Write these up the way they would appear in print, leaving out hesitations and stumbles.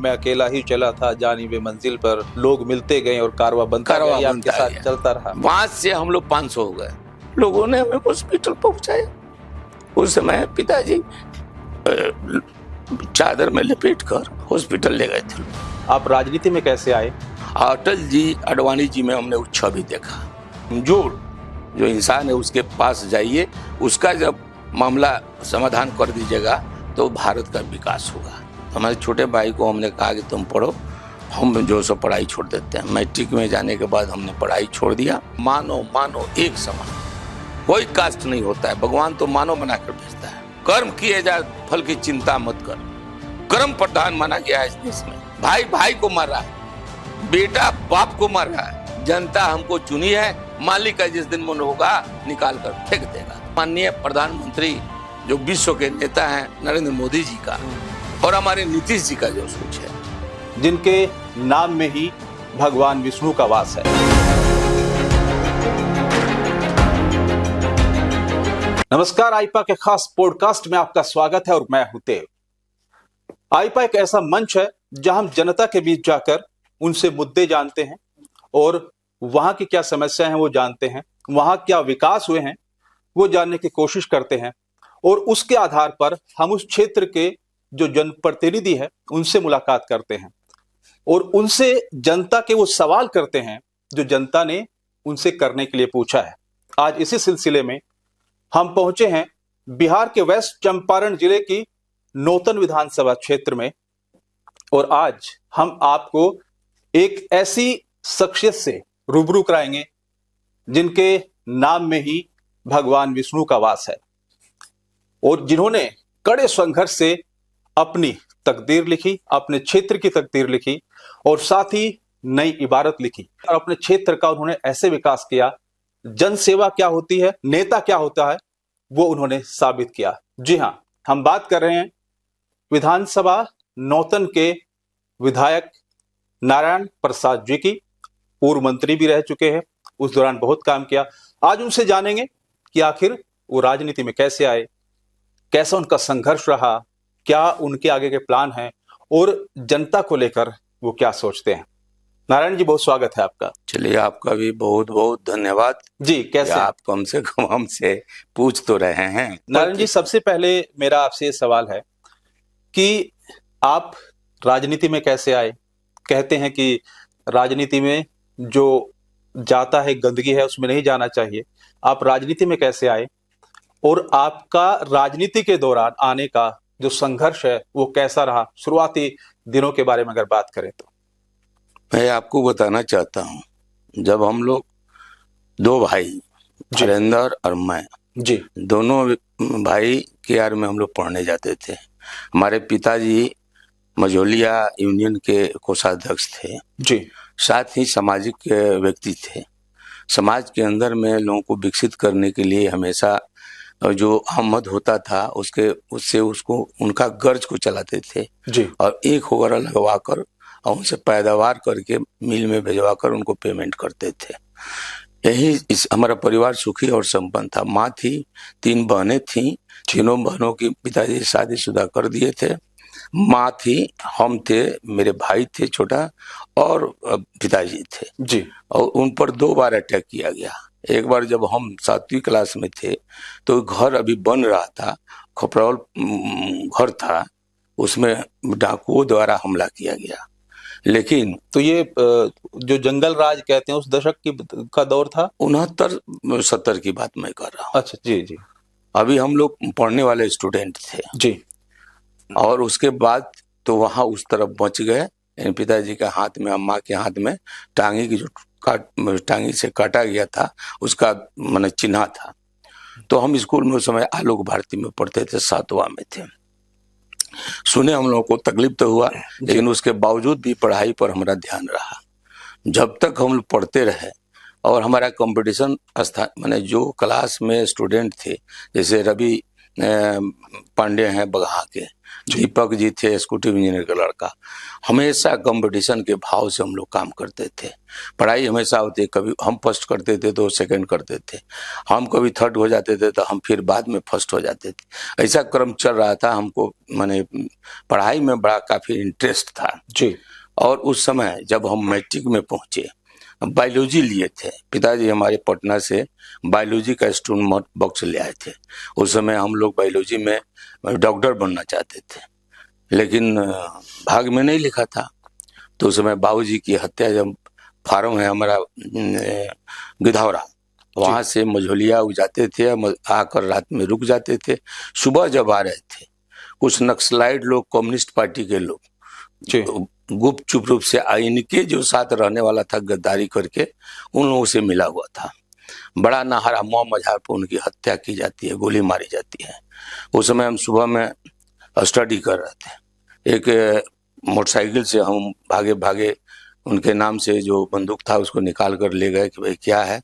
मैं अकेला ही चला था जानिबे मंजिल पर, लोग मिलते गए और कारवा बनता गया, आपके साथ चलता रहा। वहां से हम लोग 500 हो गए, लोगों ने हमें हॉस्पिटल पहुंचाया। उस समय पिताजी चादर में लपेट कर हॉस्पिटल ले गए थे। आप राजनीति में कैसे आए? अटल जी, अडवाणी जी में हमने वो छवि देखा। जो इंसान है उसके पास जाइए, उसका जब मामला समाधान कर दीजिएगा तो भारत का विकास होगा। हमारे छोटे भाई को हमने कहा कि तुम पढ़ो, हम जो सो पढ़ाई छोड़ देते हैं। मैट्रिक में जाने के बाद हमने पढ़ाई छोड़ दिया। मानो एक समान, कोई कास्ट नहीं होता है, भगवान तो मानव बनाकर भेजता है। कर्म किए जा, फल की चिंता मत कर। कर्म प्रधान माना गया है इस देश में। भाई भाई को मार रहा है, बेटा बाप को मार रहा है। जनता हमको चुनी है, मालिक का जिस दिन मन होगा निकाल कर फेंक देगा। माननीय प्रधानमंत्री जो विश्व के नेता हैं, नरेंद्र मोदी जी का और हमारे नीतीश जी का जो सोच है, जिनके नाम में ही भगवान विष्णु का वास है। नमस्कार, आईपा के खास पॉडकास्ट में आपका स्वागत है और मैं हूं देव। आईपा एक ऐसा मंच है जहां हम जनता के बीच जाकर उनसे मुद्दे जानते हैं और वहां की क्या समस्याएं हैं वो जानते हैं, वहां क्या विकास हुए हैं वो जानने की कोशिश करते हैं और उसके आधार पर हम उस क्षेत्र के जो जनप्रतिनिधि है उनसे मुलाकात करते हैं और उनसे जनता के वो सवाल करते हैं जो जनता ने उनसे करने के लिए पूछा है। आज इसी सिलसिले में हम पहुंचे हैं बिहार के वेस्ट चंपारण जिले की नौतन विधानसभा क्षेत्र में और आज हम आपको एक ऐसी शख्सियत से रूबरू कराएंगे जिनके नाम में ही भगवान विष्णु का वास है और जिन्होंने कड़े संघर्ष से अपनी तकदीर लिखी, अपने क्षेत्र की तकदीर लिखी और साथ ही नई इबारत लिखी और अपने क्षेत्र का उन्होंने ऐसे विकास किया। जनसेवा क्या होती है, नेता क्या होता है, वो उन्होंने साबित किया। जी हां, हम बात कर रहे हैं विधानसभा नौतन के विधायक नारायण प्रसाद जी की। पूर्व मंत्री भी रह चुके हैं, उस दौरान बहुत काम किया। आज उनसे जानेंगे कि आखिर वो राजनीति में कैसे आए, कैसा उनका संघर्ष रहा, क्या उनके आगे के प्लान हैं और जनता को लेकर वो क्या सोचते हैं। नारायण जी, बहुत स्वागत है आपका। चलिए, आपका भी बहुत बहुत धन्यवाद जी। कैसे आप कम से कम हमसे पूछ तो रहे हैं। नारायण जी, सबसे पहले मेरा आपसे ये सवाल है कि आप राजनीति में कैसे आए? कहते हैं कि राजनीति में जो जाता है गंदगी है उसमें नहीं जाना चाहिए। आप राजनीति में कैसे आए और आपका राजनीति के दौरान आने का जो संघर्ष है वो कैसा रहा? शुरुआती दिनों के बारे में अगर बात करें तो। मैं आपको बताना चाहता हूँ, जब हम लोग दो भाई, वीरेंद्र और मैं जी, दोनों भाई केआर में हम लोग पढ़ने जाते थे। हमारे पिताजी मझोलिया यूनियन के कोषाध्यक्ष थे जी, साथ ही सामाजिक व्यक्ति थे। समाज के अंदर में लोगों को विकसित करने के लिए हमेशा जो आमद होता था उससे उसको उनका गर्ज को चलाते थे जी, और एक होकर लगवा कर और उनसे पैदावार करके मिल में भिजवा कर उनको पेमेंट करते थे। यही हमारा परिवार सुखी और संपन्न था। माँ थी, 3 बहनें थीं, तीनों बहनों की पिताजी शादीशुदा कर दिए थे। माँ थी, हम थे, मेरे भाई थे छोटा और पिताजी थे जी। और उन पर 2 बार अटैक किया गया। एक बार जब हम 7वीं क्लास में थे तो घर अभी बन रहा था, खपरौल घर था, उसमें डाकुओं द्वारा हमला किया गया। लेकिन तो ये जो जंगल राज कहते हैं उस दशक का दौर था? 69-70 की बात मैं कर रहा हूँ। अच्छा, जी जी। अभी हम लोग पढ़ने वाले स्टूडेंट थे जी। और उसके बाद तो वहां उस तरफ बच गए। पिताजी के हाथ में, अम्मा के हाथ में टांगी की जो टांगी से काटा गया था उसका माने चिन्ह था। तो हम स्कूल में उस समय आलोक भारती में पढ़ते थे, 7वां में थे। सुने हम लोगों को तकलीफ तो हुआ, लेकिन उसके बावजूद भी पढ़ाई पर हमारा ध्यान रहा। जब तक हम लोग पढ़ते रहे और हमारा कंपटीशन माने जो क्लास में स्टूडेंट थे, जैसे रवि पांडे हैं बगहा के, दीपक जी थे एक्जीक्यूटिव इंजीनियर का लड़का। हमेशा कंपटीशन के भाव से हम लोग काम करते थे। पढ़ाई हमेशा होती, कभी हम फर्स्ट करते थे तो सेकंड करते थे, हम कभी थर्ड हो जाते थे तो हम फिर बाद में फर्स्ट हो जाते थे। ऐसा क्रम चल रहा था। हमको माने पढ़ाई में बड़ा काफी इंटरेस्ट था जी। और उस समय जब हम मैट्रिक में पहुंचे, बायोलॉजी लिए थे, पिताजी हमारे पटना से बायोलॉजी का स्टूडेंट बॉक्स ले आए थे। उस समय हम लोग बायोलॉजी में डॉक्टर बनना चाहते थे, लेकिन भाग में नहीं लिखा था। तो उस समय बाबूजी की हत्या, जब फार्म है हमारा गिधौरा, वहां से मझोलिया जाते थे, आकर रात में रुक जाते थे। सुबह जब आ रहे थे, कुछ नक्सलाइट लोग, कम्युनिस्ट पार्टी के लोग गुप्त चुप रूप से इनके जो साथ रहने वाला था गद्दारी करके, उन लोगों से मिला हुआ था। बड़ा नहारा मुआ मझार पर उनकी हत्या की जाती है, गोली मारी जाती है। उस समय हम सुबह में स्टडी कर रहे थे, एक मोटरसाइकिल से हम भागे भागे उनके नाम से जो बंदूक था उसको निकाल कर ले गए कि भाई क्या है।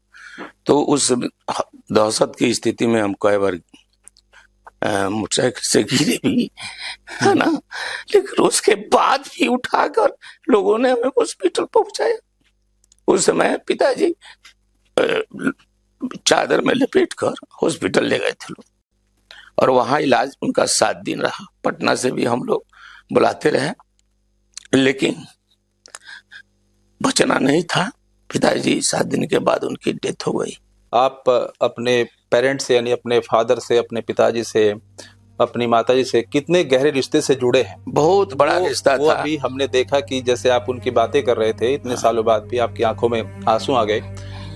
तो उस दहशत की स्थिति में हम कई बार मोटरसाइकिल से गिरे भी, है ना, लेकिन उसके बाद भी उठाकर लोगों ने हमें हॉस्पिटल पहुंचाया। उस समय पिताजी चादर में लपेट कर हॉस्पिटल ले गए थे लोग, और वहां इलाज उनका 7 दिन रहा। पटना से भी हम लोग बुलाते रहे, लेकिन बचना नहीं था। पिताजी 7 दिन के बाद उनकी डेथ हो गई। आप अपने पेरेंट्स से, यानी अपने फादर से, अपने पिताजी से, अपनी माताजी से कितने गहरे रिश्ते से जुड़े हैं? बहुत बड़ा रिश्ता वो था। अभी हमने देखा कि जैसे आप उनकी बातें कर रहे थे, इतने सालों बाद भी आपकी आंखों में आंसू आ गए,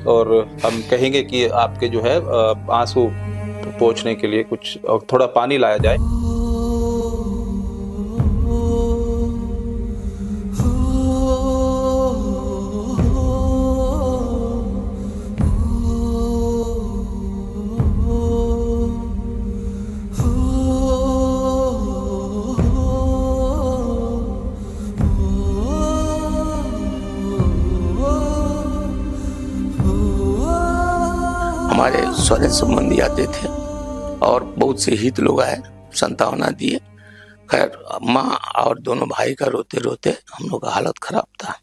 और हम कहेंगे कि आपके जो है आंसू पोंछने के लिए कुछ और थोड़ा पानी लाया जाए। हमारे स्वर्ण संबंधी आते थे और बहुत से हित लोग आए, संतावना दिए। खैर माँ और दोनों भाई का रोते रोते हम लोग का हालत खराब था।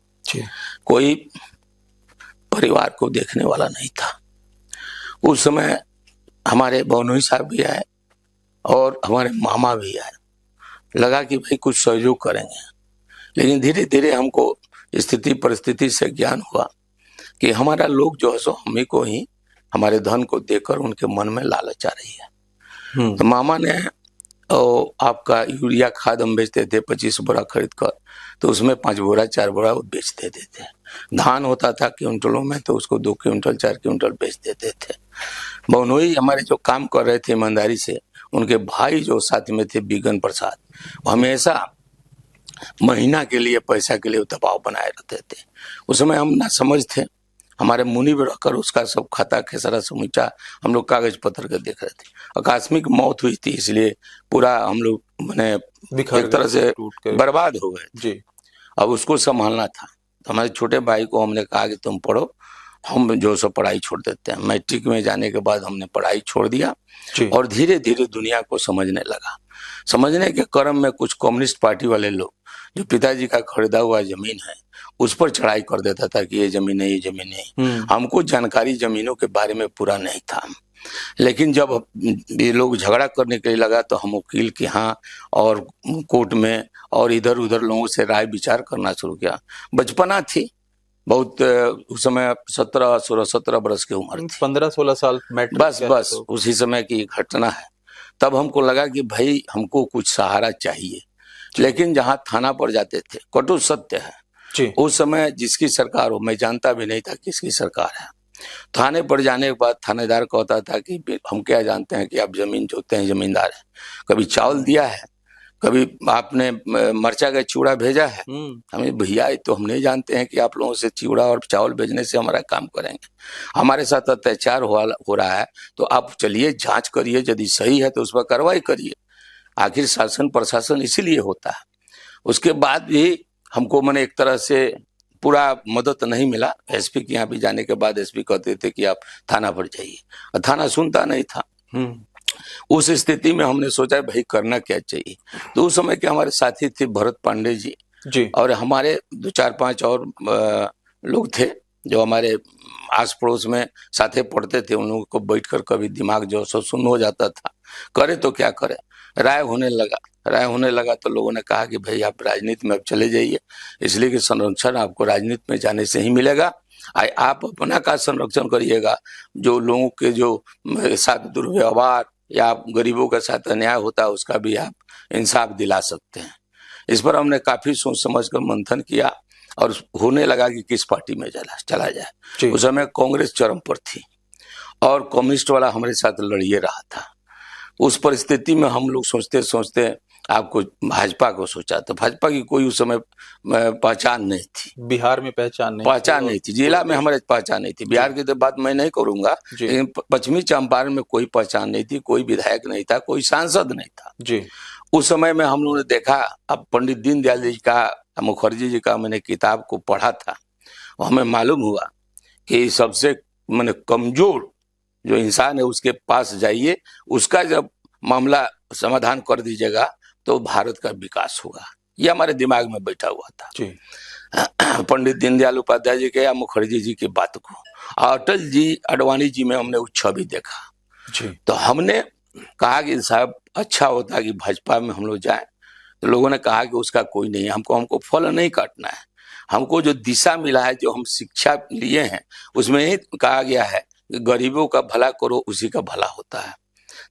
कोई परिवार को देखने वाला नहीं था। उस समय हमारे बहनोई साहब भी आए और हमारे मामा भी आए। लगा कि भाई कुछ सहयोग करेंगे, लेकिन धीरे धीरे हमको स्थिति परिस्थिति से ज्ञान हुआ कि हमारा लोग जो है सो हमें को ही, हमारे धन को देकर उनके मन में लालच आ रही है। तो मामा ने आपका यूरिया खाद हम बेचते थे 25 बोरा खरीद कर, तो उसमें 5 बोरा 4 बोरा वो बेच देते थे। धान होता था क्विंटलों में, तो उसको 2 क्विंटल 4 क्विंटल बेच देते थे। बहनोई हमारे जो काम कर रहे थे ईमानदारी से, उनके भाई जो साथ में थे बिगन प्रसाद, वो हमेशा महीना के लिए पैसा के लिए दबाव बनाए रहते थे। उस समय हम ना समझ थे, हमारे मुनि में रहकर उसका सब खाता खेसरा समूचा हम लोग कागज पत्र के देख रहे थे। आकस्मिक मौत हुई थी, इसलिए पूरा हम लोग मैंने एक तरह से बर्बाद हो गए जी। अब उसको संभालना था, तो हमारे छोटे भाई को हमने कहा कि तुम पढ़ो, हम जो सो पढ़ाई छोड़ देते हैं। मैट्रिक में जाने के बाद हमने पढ़ाई छोड़ दिया और धीरे धीरे दुनिया को समझने लगा। समझने के क्रम में कुछ कम्युनिस्ट पार्टी वाले लोग, जो पिताजी का खरीदा हुआ जमीन है उस पर चढ़ाई कर देता था कि ये जमीन है, ये जमीन है। हमको जानकारी जमीनों के बारे में पूरा नहीं था, लेकिन जब ये लोग झगड़ा करने के लिए लगा तो हम वकील के यहाँ और कोर्ट में और इधर उधर लोगों से राय विचार करना शुरू किया। बचपना थी बहुत, उस समय 17 बरस की उम्र थी, 15-16 साल बस उसी समय की घटना है। तब हमको लगा कि भाई हमको कुछ सहारा चाहिए, लेकिन जहाँ थाना पर जाते थे, कटु सत्य है उस समय जिसकी सरकार हो, मैं जानता भी नहीं था किसकी सरकार है। थाने पर जाने के बाद थानेदार कहता था कि हम क्या जानते हैं कि आप जमीन जोतते हैं, जमींदार है। कभी चावल दिया है, कभी आपने मरचा का चिवड़ा भेजा है। हमें भैया तो हम नहीं जानते हैं कि आप लोगों से चिवड़ा और चावल भेजने से हमारा काम करेंगे। हमारे साथ अत्याचार हो रहा है, तो आप चलिए जांच करिए, यदि सही है तो उस पर कार्रवाई करिए। आखिर शासन प्रशासन इसीलिए होता है। उसके बाद भी हमको मैंने एक तरह से पूरा मदद नहीं मिला। एसपी के यहाँ भी जाने के बाद एसपी कहते थे कि आप थाना पर जाइए, थाना सुनता नहीं था। उस स्थिति में हमने सोचा भाई करना क्या चाहिए। तो उस समय के हमारे साथी थे भरत पांडे जी जी और हमारे 2 4 5 और लोग थे जो हमारे आस पड़ोस में साथे पढ़ते थे। उन लोगों को बैठकर कभी दिमाग जो सो सुन्न हो जाता था, करे तो क्या करे। राय होने लगा तो लोगों ने कहा कि भाई आप राजनीति में अब चले जाइए, इसलिए कि संरक्षण आपको राजनीति में जाने से ही मिलेगा। आप अपना का संरक्षण करिएगा, जो लोगों के जो साथ दुर्व्यवहार या गरीबों के साथ अन्याय होता है उसका भी आप इंसाफ दिला सकते हैं। इस पर हमने काफी सोच समझ कर मंथन किया और होने लगा कि किस पार्टी में चला जाए। उस समय कांग्रेस चरम पर थी और कम्युनिस्ट वाला हमारे साथ लड़िए रहा था। उस परिस्थिति में हम लोग सोचते सोचते आपको भाजपा को सोचा, तो भाजपा की कोई उस समय पहचान नहीं थी। बिहार में पहचान नहीं थी, जिला में हमारे पहचान नहीं थी। बिहार की तो बात मैं नहीं करूंगा, लेकिन पश्चिमी चंपारण में कोई पहचान नहीं थी, कोई विधायक नहीं था, कोई सांसद नहीं था जी। उस समय में हम लोगों ने देखा, अब पंडित दीनदयाल जी का, मुखर्जी जी का मैंने किताब को पढ़ा था, हमें मालूम हुआ कि सबसे मैंने कमजोर जो इंसान है उसके पास जाइए, उसका जब मामला समाधान कर दीजिएगा तो भारत का विकास होगा। ये हमारे दिमाग में बैठा हुआ था जी। पंडित दीनदयाल उपाध्याय जी के या मुखर्जी जी की बात को। अटल जी आडवाणी जी में हमने वो छवि देखा जी। तो हमने कहा कि साहब अच्छा होता कि भाजपा में हम लोग जाए। तो लोगों ने कहा कि उसका कोई नहीं है, हमको फल नहीं काटना है, हमको जो दिशा मिला है, जो हम शिक्षा लिए हैं उसमें ही कहा गया है कि गरीबों का भला करो उसी का भला होता है।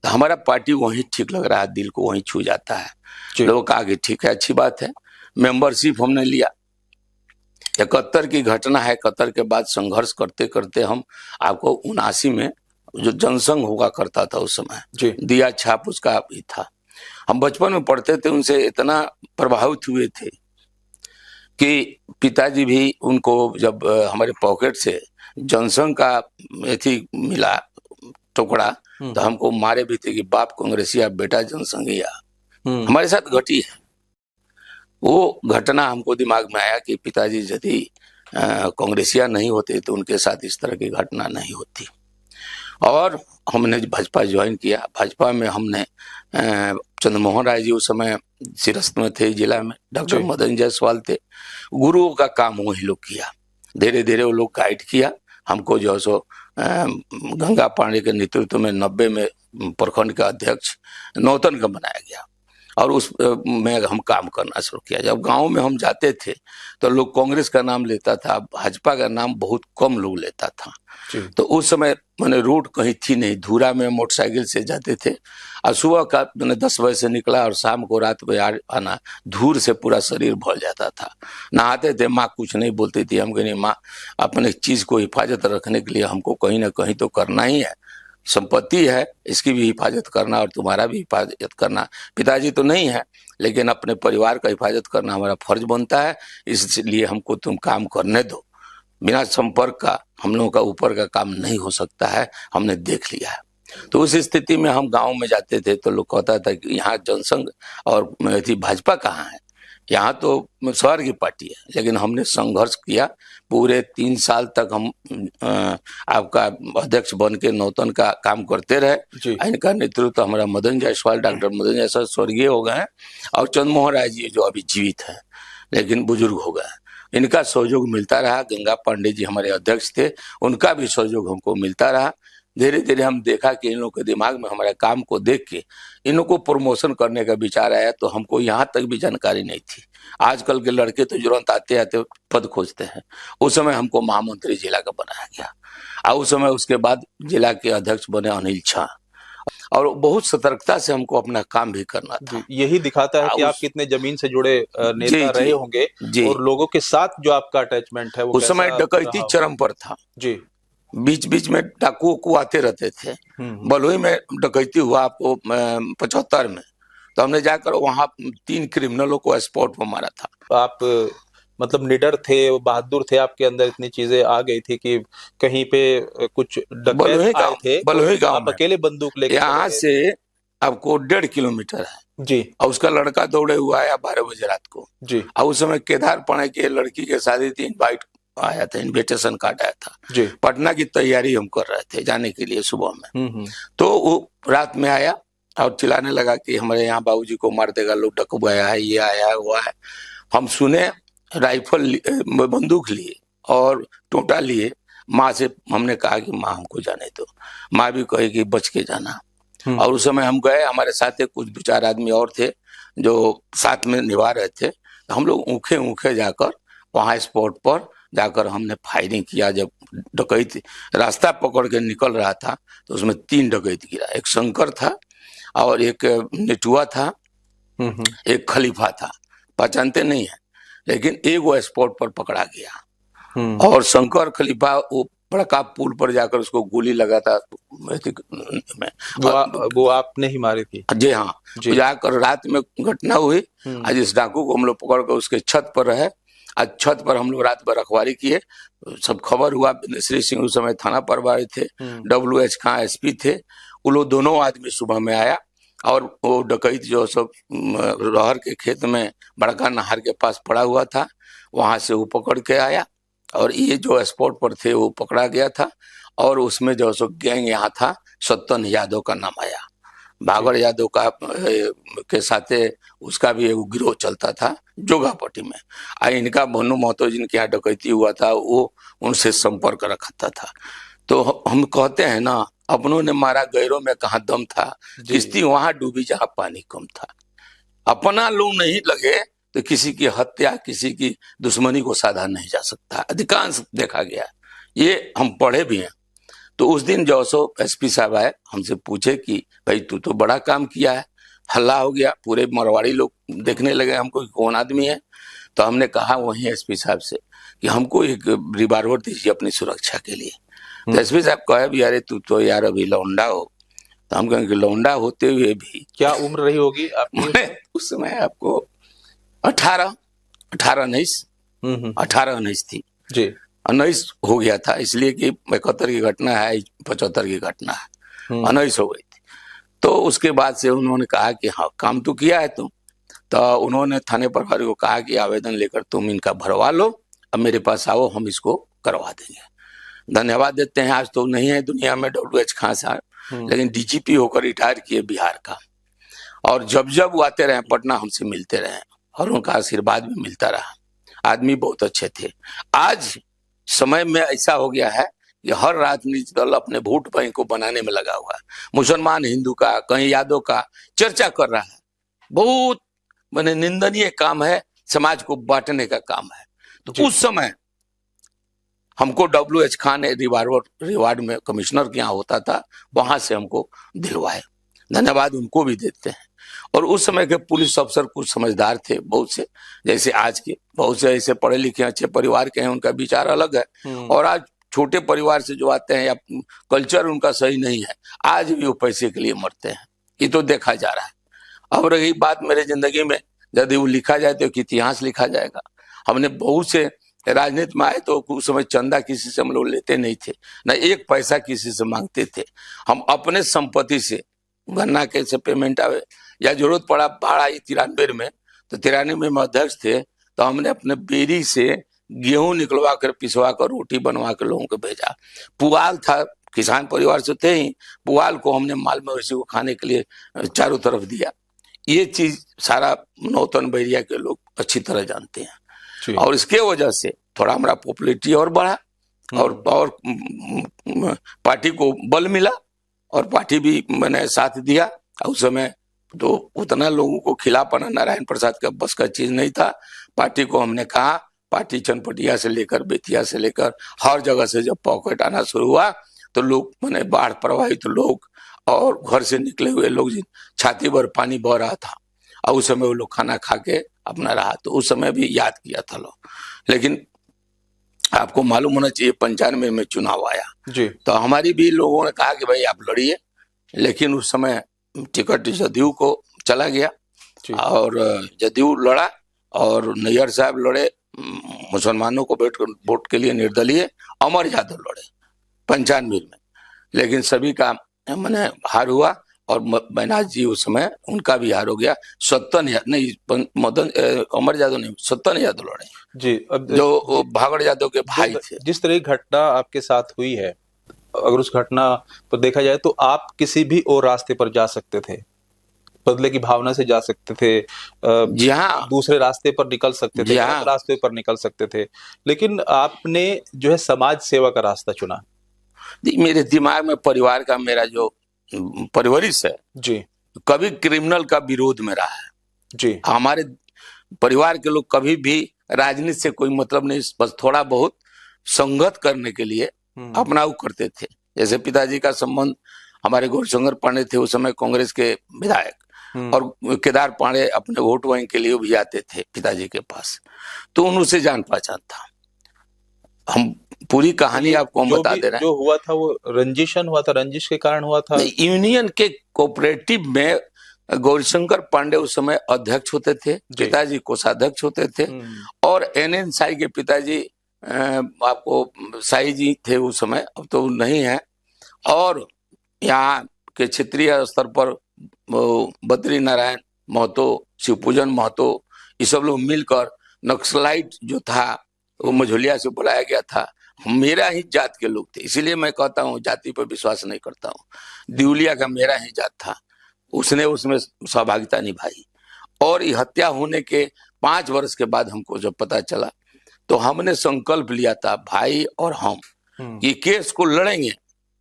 तो हमारा पार्टी वहीं ठीक लग रहा है, दिल को वहीं छू जाता है। लोगों कहा कि ठीक है, अच्छी बात है। मेंबरशिप हमने लिया। 71 की घटना है, 71 के बाद संघर्ष करते करते हम आपको 79 में जो जनसंघ हुआ करता था उस समय, दिया छाप उसका भी था। हम बचपन में पढ़ते थे, उनसे इतना प्रभावित हुए थे कि पिताजी भी उनको जब हमारे पॉकेट से जनसंघ का एथी मिला टुकड़ा तो हमको मारे भी थे कि बाप कांग्रेसिया बेटा जनसंघिया। हमारे साथ घटी है वो घटना। हमको दिमाग में आया कि पिताजी यदि कांग्रेसिया नहीं होते तो उनके साथ इस तरह की घटना नहीं होती। और हमने भाजपा ज्वाइन किया। भाजपा में हमने चंद्रमोहन राय जी उस समय सिरस्त में थे जिला में, डॉक्टर मदन जायसवाल थे। गुरुओं का काम वही लोग किया, धीरे धीरे वो लोग गाइड किया हमको। जो सो गंगा पांडे के नेतृत्व में 90 में प्रखंड का अध्यक्ष नौतन का बनाया गया और उस में हम काम करना शुरू किया। जब गांव में हम जाते थे तो लोग कांग्रेस का नाम लेता था, भाजपा का नाम बहुत कम लोग लेता था। तो उस समय मैंने रोड कहीं थी नहीं, धूरा में मोटरसाइकिल से जाते थे और सुबह का मैंने 10 बजे से निकला और शाम को रात में आना, धूर से पूरा शरीर भर जाता था। नहाते थे, माँ कुछ नहीं बोलती थी। हम कहीं माँ अपने चीज को हिफाजत रखने के लिए हमको कहीं ना कहीं तो करना ही है, संपत्ति है इसकी भी हिफाजत करना और तुम्हारा भी हिफाजत करना। पिताजी तो नहीं है लेकिन अपने परिवार का हिफाजत करना हमारा फर्ज बनता है, इसलिए हमको तुम काम करने दो। बिना संपर्क का हम लोगों का ऊपर का काम नहीं हो सकता है, हमने देख लिया है। तो उस स्थिति में हम गांव में जाते थे तो लोग कहता था कि यहाँ जनसंघ और भाजपा कहाँ है, यहाँ तो स्वर्ग की पार्टी है। लेकिन हमने संघर्ष किया, पूरे 3 साल तक हम आपका अध्यक्ष बन के नौतन का काम करते रहे। इनका नेतृत्व हमारा मदन जायसवाल, डॉक्टर मदन जायसवाल स्वर्गीय हो गए हैं और चंद्रमोहन राय जी जो अभी जीवित है लेकिन बुजुर्ग हो गए, इनका सहयोग मिलता रहा। गंगा पांडे जी हमारे अध्यक्ष थे, उनका भी सहयोग हमको मिलता रहा। धीरे धीरे हम देखा कि इन लोगों के दिमाग में हमारे काम को देख के इन लोगों को प्रमोशन करने का विचार आया। तो हमको यहाँ तक भी जानकारी नहीं थी। आजकल के लड़के तो तुरंत आते आते पद खोजते हैं। उस समय हमको महामंत्री जिला का बनाया गया और उस समय उसके बाद जिला के अध्यक्ष बने अनिल झा और बहुत सतर्कता से हमको अपना काम भी करना था। यही दिखाता है कि आप कितने जमीन से जुड़े नेता रहे होंगे और लोगों के साथ जो आपका अटैचमेंट है वो उस समय डकैती चरम पर था जी। बीच बीच में डाकू को आते रहते थे। बलुई में डकैती हुआ आपको 75 में, तो हमने जाकर वहां 3 क्रिमिनलों को स्पॉट पर मारा था। आप मतलब निडर थे, बहादुर थे, आपके अंदर इतनी चीजें आ गई थी कि कहीं पे कुछ डकैत आए थे, बलुई गांव आप अकेले बंदूक लेके यहाँ से आपको 1.5 किलोमीटर है जी। और उसका लड़का दौड़े हुआ है 12 बजे रात को जी। और उस समय केदार पाणे की लड़की के शादी थी, इनवाइट आया था, इनविटेशन कार्ड आया था। जी। पटना की तैयारी हम कर रहे थे जाने के लिए सुबह में। हम्म। तो वो रात में आया और चिल्लाने लगा कि हमारे यहाँ बाबूजी को मार देगा, लोग डकवाया है, ये आया है, वो है। हम सुने, राइफल बंदूक लिए और टोटा लिए। माँ से हमने कहा कि माँ हमको जाने दो। माँ भी कहे कि बच के जाना। और उस समय हम गए, हमारे साथ कुछ 2-4 आदमी और थे जो साथ में निभा रहे थे। हम लोग ऊखे ऊखे जाकर वहां स्पॉट पर जाकर हमने फायरिंग किया। जब डकैत रास्ता पकड़ के निकल रहा था तो उसमें 3 डकैत गिरा। एक शंकर था और एक नेटुआ था, एक खलीफा था। पहचानते नहीं है, लेकिन एक वो स्पॉट पर पकड़ा गया। और शंकर खलीफा वो बड़का पुल पर जाकर उसको गोली लगा था में। वो आपने ही मारी थी? जी हाँ, जाकर रात में घटना हुई। आज इस डाकू को हम लोग पकड़ कर उसके छत पर रहे। आज छत पर हम लोग रात भर रखवारी किए। सब खबर हुआ। श्री सिंह उस समय थाना प्रभारी थे, WH खां SP थे। वो लोग दोनों आदमी सुबह में आया और वो डकैत जो सब रहर के खेत में बड़का नहर के पास पड़ा हुआ था, वहां से वो पकड़ के आया। और ये जो स्पॉट पर थे वो पकड़ा गया था। और उसमें जो सो गैंग यहाँ था, सत्तन यादव का नाम आया। भागर यादव का के साथे उसका भी एक गिरोह चलता था जोगापट्टी में। इनका भनु महतो जिनके यहाँ डकैती हुआ था वो उनसे संपर्क रखता था। तो हम कहते हैं ना, अपनों ने मारा गैरों में कहाँ दम था, किश्ती वहां डूबी जहाँ पानी कम था। अपना लोग नहीं लगे तो किसी की हत्या, किसी की दुश्मनी को साधा नहीं जा सकता। अधिकांश देखा गया, ये हम पढ़े भी हैं। तो उस दिन जो सो SP साहब आए, हमसे पूछे कि भाई तू तो बड़ा काम किया है। हल्ला हो गया, पूरे मरवाड़ी लोग देखने लगे हमको कि कौन आदमी है। तो हमने कहा वहीं SP साहब से कि हमको एक रिवॉल्वर दीजिए अपनी सुरक्षा के लिए। तो SP साहब कहे भी अरे तू तो यार अभी लौंडा हो। तो हम कहें कि लौंडा होते हुए भी क्या उम्र रही होगी आपकी उस समय? आपको 18 19 थी जी। 19 हो गया था, इसलिए कि 71 की घटना है, 75 की घटना है, 19 हो गई थी। तो उसके बाद से उन्होंने कहा कि हाँ काम तो किया है तुम। तो उन्होंने थाने प्रभारी को कहा कि आवेदन लेकर तुम इनका भरवा लो, अब मेरे पास आओ, हम इसको करवा देंगे। धन्यवाद देते हैं, आज तो नहीं है दुनिया में WH खां साहब, लेकिन DGP होकर रिटायर किए बिहार का। और जब जब वो आते रहे पटना हमसे मिलते रहे और उनका आशीर्वाद भी मिलता रहा। आदमी बहुत अच्छे थे। आज समय में ऐसा हो गया है कि हर राजनीतिक दल अपने वोट बैंक को बनाने में लगा हुआ है। मुसलमान हिंदू का, कहीं यादव का चर्चा कर रहा है। बहुत माने निंदनीय काम है, समाज को बांटने का काम है। तो उस समय हमको WH खां ने रिवार्ड में कमिश्नर के यहाँ होता था, वहां से हमको दिलवाए। धन्यवाद उनको भी देते हैं। और उस समय के पुलिस अफसर कुछ समझदार थे, बहुत से, जैसे आज के बहुत से ऐसे पढ़े लिखे अच्छे परिवार के हैं, उनका विचार अलग है। और आज छोटे परिवार से जो आते हैं या कल्चर उनका सही नहीं है, आज भी वो पैसे के लिए मरते हैं। ये तो देखा जा रहा है। अब रही बात मेरे जिंदगी में, यदि वो लिखा जाए तो इतिहास लिखा जाएगा। हमने बहुत से राजनीति में आए तो उस समय चंदा किसी से हम लोग लेते नहीं थे, न एक पैसा किसी से मांगते थे। हम अपने संपत्ति से गन्ना कैसे पेमेंट आवे या जरूरत पड़ा, बाढ़ आई 93 में, तो 93 में अध्यक्ष थे, तो हमने अपने बेरी से गेहूं निकलवा कर पिसवा कर रोटी बनवा कर लोगों को भेजा। पुआल था, किसान परिवार से थे ही, पुआल को हमने माल मवेशी को खाने के लिए चारों तरफ दिया। ये चीज सारा नौतन बैरिया के लोग अच्छी तरह जानते हैं। और इसके वजह से थोड़ा हमारा पॉपुलैरिटी और बढ़ा और पार्टी को बल मिला और पार्टी भी मैंने साथ दिया। उस समय तो उतना लोगों को खिलापना नारायण प्रसाद का बस का चीज नहीं था। पार्टी को हमने कहा, पार्टी चनपटिया से लेकर बेतिया से लेकर हर जगह से जब पॉकेट आना शुरू हुआ तो लोग मैंने बाढ़ प्रभावित लोग और घर से निकले हुए लोग, छाती भर पानी बह रहा था और उस समय वो लोग खाना खा के अपना रहा। तो उस समय भी याद किया था लोग। लेकिन आपको मालूम होना चाहिए 95 में चुनाव आया जी। तो हमारी भी लोगों ने कहा कि भाई आप लड़िए, लेकिन उस समय टिकट जदयू को चला गया और जदयू लड़ा और नैयर साहब लड़े, मुसलमानों को वोट के लिए निर्दलीय अमर यादव लड़े 95 में, लेकिन सभी का मैंने हार हुआ और बैनाथ जी उस समय उनका भी हार हो गया। सत्तन नहीं मदन अमर यादव नहीं, सत्तन यादव लड़े जी। अब जो भागड़ यादव के भाई थे। जिस तरह की घटना आपके साथ हुई है, अगर उस घटना पर देखा जाए तो आप किसी भी और रास्ते पर जा सकते थे, बदले की भावना से जा सकते थे, जी हाँ, दूसरे रास्ते पर निकल सकते थे, जी गलत हाँ, रास्ते पर निकल सकते थे, लेकिन आपने जो है समाज सेवा का रास्ता चुना। मेरे दिमाग में परिवार का मेरा जो परवरिश है, जी कभी क्रिमिनल का विरोध में रहा है। जी। हमारे परिवार के लोग कभी भी राजनीति से कोई मतलब नहीं, बस थोड़ा बहुत संगत करने के लिए अपना वो करते थे। जैसे पिताजी का संबंध, हमारे गौरशंकर पांडे थे उस समय कांग्रेस के विधायक, और केदार पांडे अपने वोट बैंक के लिए भी आते थे पिताजी के पास, तो उनसे जान पहचान था। हम पूरी कहानी आपको हम बता दे रहे हैं। जो हुआ था वो रंजिशन हुआ था, रंजिश के कारण हुआ था। यूनियन के कोऑपरेटिव में गौरीशंकर पांडे उस समय अध्यक्ष होते थे, पिताजी कोषाध्यक्ष होते थे, और एनएन साई के पिताजी आपको साई जी थे उस समय, अब तो नहीं है। और यहाँ के क्षेत्रीय स्तर पर बद्री नारायण महतो, शिवपूजन महतो, ये सब लोग मिलकर नक्सलाइट जो था वो मझोलिया से बुलाया गया था। मेरा ही जात के लोग थे, इसीलिए मैं कहता हूँ जाति पर विश्वास नहीं करता हूँ। दिवलिया का मेरा ही जात था, उसने उसमें सहभागिता निभाई। और ये हत्या होने के 5 वर्ष के बाद हमको जब पता चला तो हमने संकल्प लिया था भाई और हम कि केस को लड़ेंगे,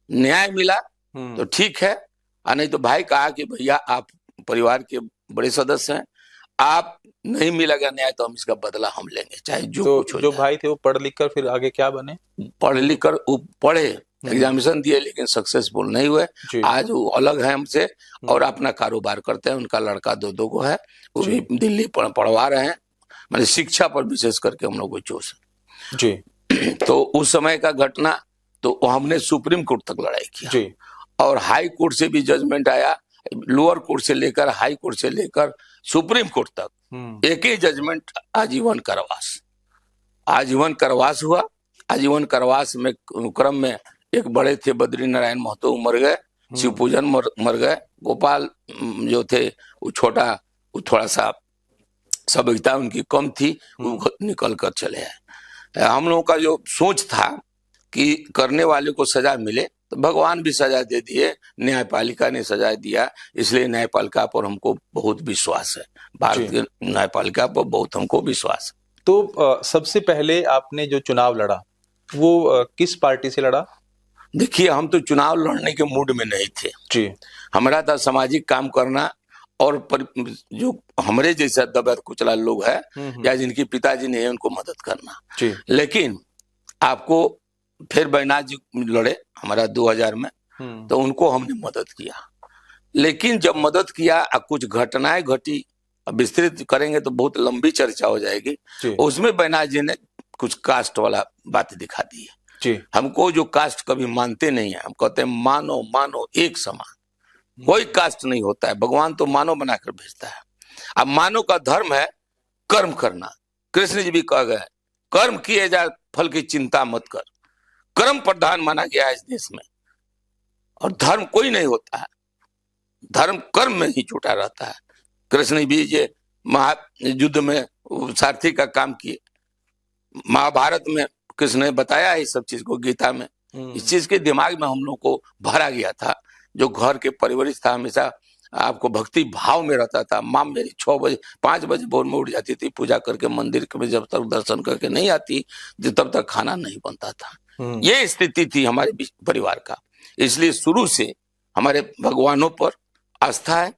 न्याय मिला तो ठीक है, और नहीं तो भाई कहा कि भैया आप परिवार के बड़े सदस्य हैं, आप नहीं मिलेगा न्याय तो हम इसका बदला हम लेंगे, चाहे जो कुछ हो जो जाए। भाई थे वो पढ़ लिख कर फिर आगे क्या बने? पढ़ लिख कर पढ़े, एग्जामिनेशन दिए, लेकिन सक्सेसफुल नहीं हुए। आज वो अलग है हमसे और अपना कारोबार करते हैं। उनका लड़का 2 को है, वो भी दिल्ली पढ़वा रहे हैं। मैंने शिक्षा पर विशेष करके हम लोग को जोश जी। तो उस समय का घटना तो हमने सुप्रीम कोर्ट तक लड़ाई किया जी। और हाई कोर्ट से भी जजमेंट आया, लोअर कोर्ट से लेकर हाई कोर्ट से लेकर सुप्रीम कोर्ट तक एक ही जजमेंट, आजीवन कारावास। आजीवन कारावास हुआ। आजीवन कारावास में क्रम में एक बड़े थे बद्री नारायण महतो मर गए, शिवपूजन मर गए, गोपाल जो थे वो छोटा, वो थोड़ा सा सभ्यता उनकी कम थी, वो निकल कर चले आए। हम लोगों का जो सोच था कि करने वाले को सजा मिले, तो भगवान भी सजा दे दिए, न्यायपालिका ने सजा दिया। इसलिए न्यायपालिका पर हमको बहुत विश्वास है, भारतीय न्यायपालिका पर बहुत हमको विश्वास है। तो सबसे पहले आपने जो चुनाव लड़ा वो किस पार्टी से लड़ा? देखिए, हम तो चुनाव लड़ने के मूड में नहीं थे जी। हमारा था सामाजिक काम करना, और जो हमारे जैसा दबा कुचला लोग है या जिनके पिताजी नहीं है उनको मदद करना जी। लेकिन आपको फिर बैनाथ जी लड़े हमारा 2000 में, तो उनको हमने मदद किया। लेकिन जब मदद किया, कुछ घटनाएं घटी, विस्तृत करेंगे तो बहुत लंबी चर्चा हो जाएगी। उसमें बैनाथ जी ने कुछ कास्ट वाला बात दिखा दी है। हमको जो कास्ट कभी मानते नहीं है, हम कहते हैं मानो मानो एक समान। कोई कास्ट नहीं होता है, भगवान तो मानव बनाकर भेजता है। अब मानव का धर्म है कर्म करना। कृष्ण जी भी कह गए, कर्म किए जा फल की चिंता मत कर। कर्म प्रधान माना गया है इस देश में, और धर्म कोई नहीं होता है, धर्म कर्म में ही जुटा रहता है। कृष्ण भी ये युद्ध में सारथी का काम किए, महाभारत में कृष्ण ने बताया है इस सब चीज को, गीता में। इस चीज के दिमाग में हम लोग को भरा गया था। जो घर के परिवरिश था, हमेशा आपको भक्ति भाव में रहता था। माँ मेरी 6 बजे 5 बजे भोर में उठ जाती थी, पूजा करके मंदिर में जब तक दर्शन करके नहीं आती तब तक खाना नहीं बनता था। ये स्थिति थी हमारे परिवार का। इसलिए शुरू से हमारे भगवानों पर आस्था है,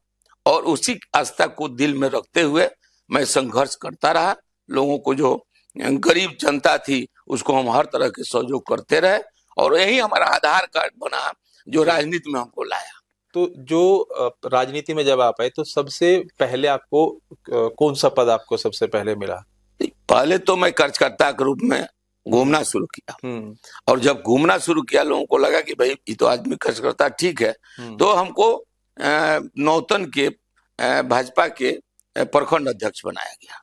और उसी आस्था को दिल में रखते हुए मैं संघर्ष करता रहा। लोगों को, जो गरीब जनता थी, उसको हम हर तरह के सहयोग करते रहे, और यही हमारा आधार कार्ड बना जो राजनीति में हमको लाया। तो जो राजनीति में जब आप आए तो सबसे पहले आपको कौन सा पद आपको सबसे पहले मिला? पहले तो मैं कार्यकर्ता के रूप में घूमना शुरू किया, और जब घूमना शुरू किया लोगों को लगा कि भाई ये तो आदमी कार्यकर्ता ठीक है, तो हमको नौतन के भाजपा के प्रखंड अध्यक्ष बनाया गया।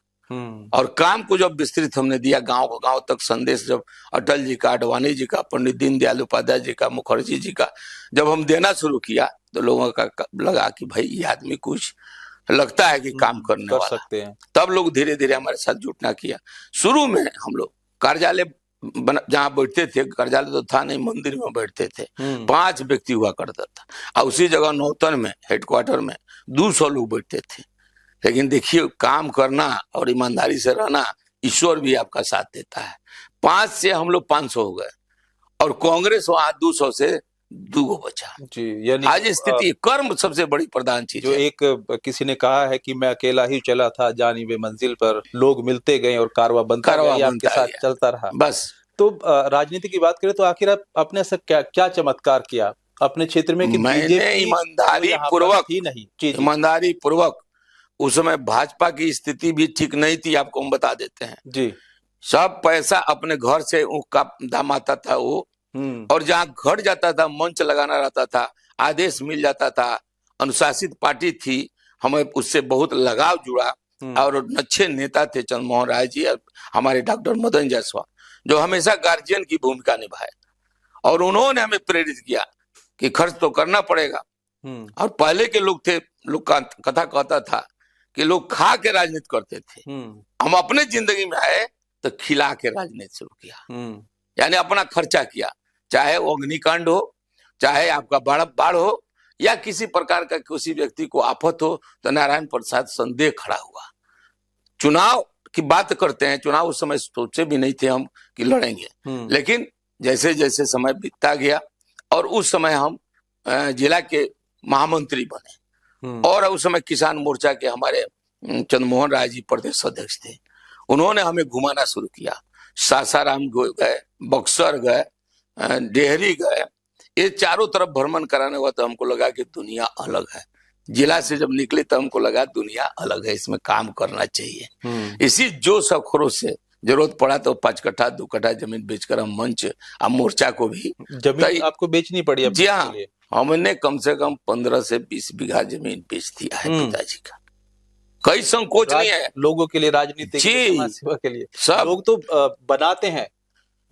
और काम को जब विस्तृत हमने दिया, गांव तक संदेश जब अटल जी का, अडवाणी जी का, पंडित दीनदयाल उपाध्याय जी का, मुखर्जी जी का जब हम देना शुरू किया, तो लोगों का लगा कि भाई ये आदमी कुछ लगता है कि काम करने कर वाला सकते हैं। तब लोग धीरे धीरे हमारे साथ जुटना किया। शुरू में हम लोग कार्यालय जहाँ बैठते थे, कार्यालय तो था नहीं, मंदिर में बैठते थे, 5 व्यक्ति हुआ करता था, और उसी जगह नौतन में हेडक्वार्टर में 200 लोग बैठते थे। लेकिन देखिए, काम करना और ईमानदारी से रहना, ईश्वर भी आपका साथ देता है। 5 से हम लोग 500 हो गए, और कांग्रेस वहां 200 से 2 बचा जी, यानी आज स्थिति कर्म सबसे बड़ी प्रधान चीज जो है। एक किसी ने कहा है कि मैं अकेला ही चला था जानिबे मंजिल पर, लोग मिलते गए और कारवा बनता गया, ये आपके साथ चलता रहा। बस। तो राजनीति की बात करें तो आखिर आप अपने से क्या चमत्कार किया अपने क्षेत्र में कि मैंने ईमानदारी पूर्वक थी नहीं? जी, ईमानदारी पूर्वक, उस समय भाजपा की स्थिति भी ठीक नहीं थी, आपको हम बता देते हैं जी। सब पैसा अपने घर से का दाम आता था वो, और जहां घट जाता था मंच लगाना रहता था, आदेश मिल जाता था। अनुशासित पार्टी थी, हमें उससे बहुत लगाव जुड़ा, और अच्छे नेता थे चंद्रमोहन राय जी और हमारे डॉक्टर मदन जायसवाल, जो हमेशा गार्जियन की भूमिका निभाए, और उन्होंने हमें प्रेरित किया कि खर्च तो करना पड़ेगा। और पहले के लोग थे, लोग का कथा कहता था कि लोग खा के राजनीति करते थे, हम अपने जिंदगी में आए तो खिला के राजनीति शुरू किया, यानी अपना खर्चा किया, चाहे वो अग्निकांड हो, चाहे आपका बाढ़ हो, या किसी प्रकार का किसी व्यक्ति को आफत हो, तो नारायण प्रसाद संदेह खड़ा हुआ। चुनाव की बात करते हैं, चुनाव उस समय सोचे भी नहीं थे हम कि लड़ेंगे, लेकिन जैसे जैसे समय बीतता गया, और उस समय हम जिला के महामंत्री बने, और उस समय किसान मोर्चा के हमारे चंद्रमोहन राय जी प्रदेश अध्यक्ष थे। उन्होंने हमें घुमाना शुरू किया, सासाराम गए, बक्सर गए, डेहरी गए, ये चारों तरफ भ्रमण कराने हुआ, तो हमको लगा कि दुनिया अलग है। जिला से जब निकले तो हमको लगा दुनिया अलग है, इसमें काम करना चाहिए। इसी जोश और खरोश से जरूरत पड़ा तो 5 कट्ठा 2 कट्ठा जमीन बेचकर हम मंच और मोर्चा को भी जमीन आपको बेचनी पड़ी? जी हाँ, हमने कम से कम 15 से 20 बीघा जमीन बेच दिया है पिताजी का। कई संकोच नहीं है लोगों के लिए, राजनीति के लिए, समाज सेवा के लिए। सब लोग तो बनाते हैं,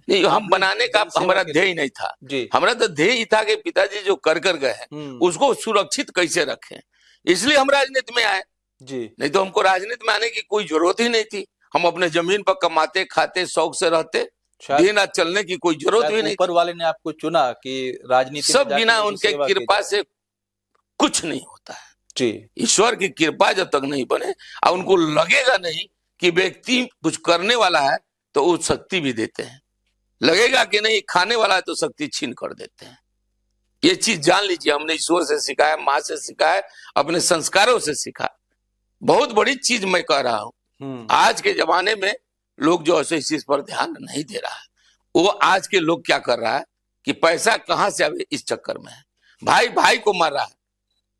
नहीं, हम बनाने का हमारा ध्येय नहीं था। हमारा तो ध्येय ही था कि पिताजी जो कर गए हैं उसको सुरक्षित कैसे रखें, इसलिए हम राजनीति में आए जी। नहीं तो हमको राजनीति में आने की कोई जरूरत ही नहीं थी। हम अपने जमीन पर कमाते खाते शौक से रहते, दिन रात चलने की कोई जरूरत भी नहीं। ऊपर वाले ने आपको चुना कि राजनीति सब बिना उनके कृपा से कुछ नहीं होता है जी। ईश्वर की कृपा जब तक नहीं बने और उनको लगेगा नहीं कि व्यक्ति कुछ करने वाला है, तो वो शक्ति भी देते हैं। लगेगा कि नहीं खाने वाला है तो शक्ति छीन कर देते हैं। ये चीज जान लीजिए, हमने ईश्वर से सीखा है, माँ से सीखा है, अपने संस्कारों से सीखा। बहुत बड़ी चीज मैं कह रहा हूँ। आज के जमाने में लोग जो ऐसे इस चीज पर ध्यान नहीं दे रहा है, वो आज के लोग क्या कर रहा है कि पैसा कहां से आवे इस चक्कर में है। भाई भाई को मार रहा है,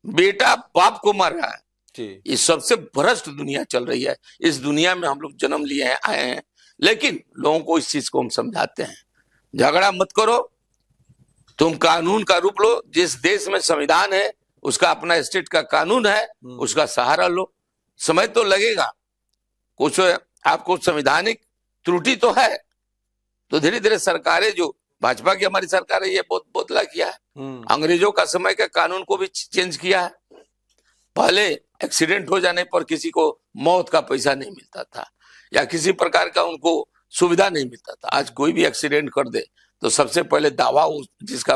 बेटा बाप को मार रहा है। ये सबसे भ्रष्ट दुनिया चल रही है। इस दुनिया में हम लोग जन्म लिए हैं, आए हैं, लेकिन लोगों को इस चीज को हम समझाते हैं, झगड़ा मत करो, तुम कानून का रूप लो। जिस देश में संविधान है उसका अपना स्टेट का कानून है, उसका सहारा लो। समय तो लगेगा, कुछ आपको संवैधानिक त्रुटि तो है, तो धीरे धीरे सरकारें, जो भाजपा की हमारी सरकार है, ये बहुत बदला किया है। अंग्रेजों का समय के कानून को भी चेंज किया है। पहले एक्सीडेंट हो जाने पर किसी को मौत का पैसा नहीं मिलता था, या किसी प्रकार का उनको सुविधा नहीं मिलता था। आज कोई भी एक्सीडेंट कर दे तो सबसे पहले दावा, जिसका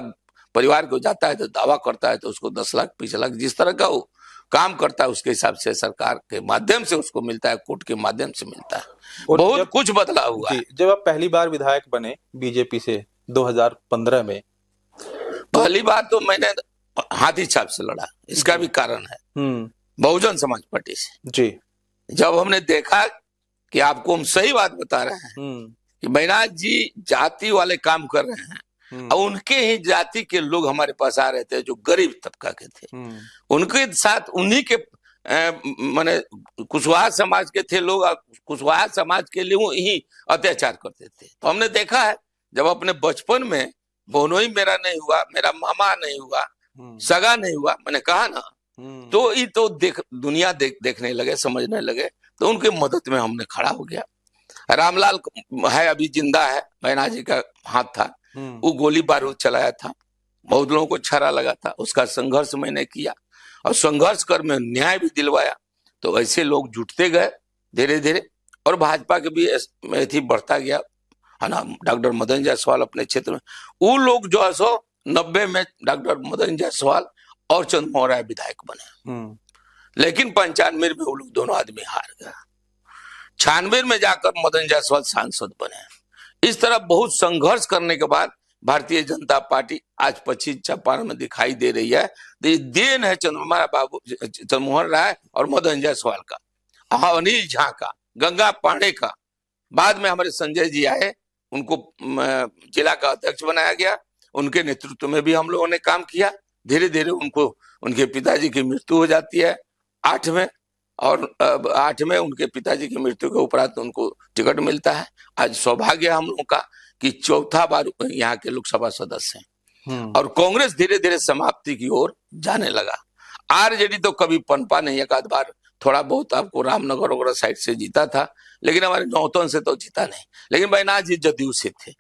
परिवार को जाता है तो दावा करता है, तो उसको 10 लाख 20 लाख, जिस तरह का वो काम करता है उसके हिसाब से सरकार के माध्यम से उसको मिलता है, कोर्ट के माध्यम से मिलता है। बहुत कुछ बदला हुआ है। जब आप पहली बार विधायक बने बीजेपी से 2015 में, पहली बार तो मैंने हाथी छाप से लड़ा, इसका भी कारण है बहुजन समाज पार्टी से जी। जब हमने देखा कि आपको हम सही बात बता रहे हैं कि बैनाथ जी जाति वाले काम कर रहे हैं, और उनके ही जाति के लोग हमारे पास आ रहे थे जो गरीब तबका के थे, उनके साथ उन्हीं के माने कुशवाहा समाज के थे लोग, कुशवाहा समाज के लिए ही अत्याचार करते थे। तो हमने देखा है, जब अपने बचपन में बोनोई मेरा नहीं हुआ, मेरा मामा नहीं हुआ, सगा नहीं हुआ, मैंने कहा ना, तो ये तो दुनिया देखने लगे, समझने लगे, तो उनके मदद में हमने खड़ा हो गया। रामलाल है, अभी जिंदा है, बैनाथ जी का हाथ था, वो गोली बारूद चलाया था, बहुत लोगों को छारा लगा था, उसका संघर्ष मैंने किया और संघर्ष कर में न्याय भी दिलवाया। तो ऐसे लोग जुटते गए धीरे धीरे और भाजपा के भी थी बढ़ता गया, है ना। डॉक्टर मदन जायसवाल अपने क्षेत्र में, वो लोग जो है सो 90 में डॉक्टर मदन जायसवाल और चंद्रमोहन राय विधायक बने। लेकिन 95 में वो लोग दोनों आदमी हार गए। 96 में जाकर मदन जायसवाल सांसद बने। इस तरह बहुत संघर्ष करने के बाद भारतीय जनता पार्टी आज पश्चिम चंपारण में दिखाई दे रही है। तो ये देन है चंद्रमोहन राय और मदन जायसवाल का, अनिल झा का, गंगा पांडे का। बाद में हमारे संजय जी आए, उनको जिला का अध्यक्ष बनाया गया। उनके नेतृत्व में भी हम लोगों ने काम किया। धीरे धीरे उनको, उनके पिताजी की मृत्यु हो जाती है 8 में, और 8 में उनके पिताजी की मृत्यु के उपरांत उनको टिकट मिलता है। आज सौभाग्य हम लोगों का कि चौथा बार यहाँ के लोकसभा सदस्य हैं। और कांग्रेस धीरे धीरे समाप्ति की ओर जाने लगा। आरजेडी तो कभी पनपा नहीं, एक आध बार थोड़ा बहुत आपको रामनगर वगैरह साइड से जीता था, लेकिन हमारे नौतन से तो जीता नहीं। लेकिन बैनाथ जी जदयू से थे,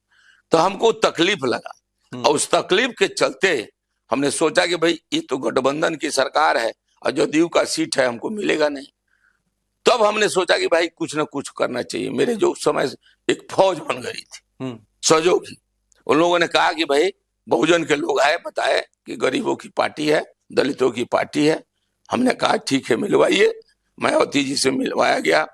तो हमको तकलीफ लगा और उस तकलीफ के चलते हमने सोचा कि भाई ये तो गठबंधन की सरकार है और जदयू का सीट है, हमको मिलेगा नहीं। तब हमने सोचा कि भाई कुछ ना कुछ करना चाहिए। मेरे जो उस समय एक फौज बन गई थी सहयोगी, उन लोगों ने कहा कि भाई बहुजन के लोग आए, बताए कि गरीबों की पार्टी है, दलितों की पार्टी है। हमने कहा ठीक है, मिलवाइए। मायावती जी से मिलवाया गया,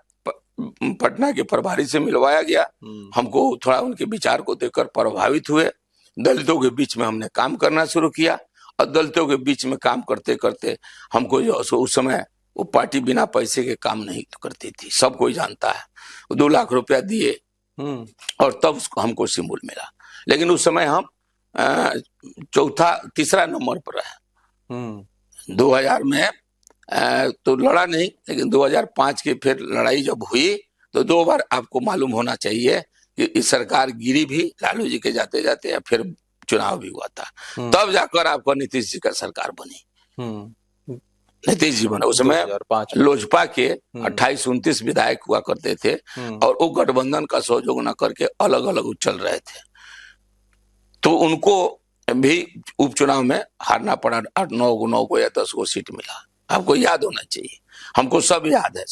पटना के प्रभारी से मिलवाया गया। हमको थोड़ा उनके विचार को देखकर प्रभावित हुए। दलितों के बीच में हमने काम करना शुरू किया और दलितों के बीच में काम करते करते हमको जो उस समय वो पार्टी बिना पैसे के काम नहीं करती थी, सब कोई जानता है। 2 लाख रुपया दिए और तब उसको हमको सिंबल मिला। लेकिन उस समय हम तीसरा नंबर पर रहे। 2000 में तो लड़ा नहीं, लेकिन 2005 की फिर लड़ाई जब हुई तो 2 बार आपको मालूम होना चाहिए कि इस सरकार गिरी भी लालू जी के जाते जाते, या फिर चुनाव भी हुआ था। तब जाकर आपको नीतीश जी का सरकार बनी। नीतीश जी बने। उस समय लोजपा के 28-29 विधायक हुआ करते थे और वो गठबंधन का सहयोग न करके अलग अलग चल रहे थे। तो उनको भी उपचुनाव में हारना पड़ा। 8-9 को या 10 को सीट मिला। आपको याद होना चाहिए, हमको सब याद है,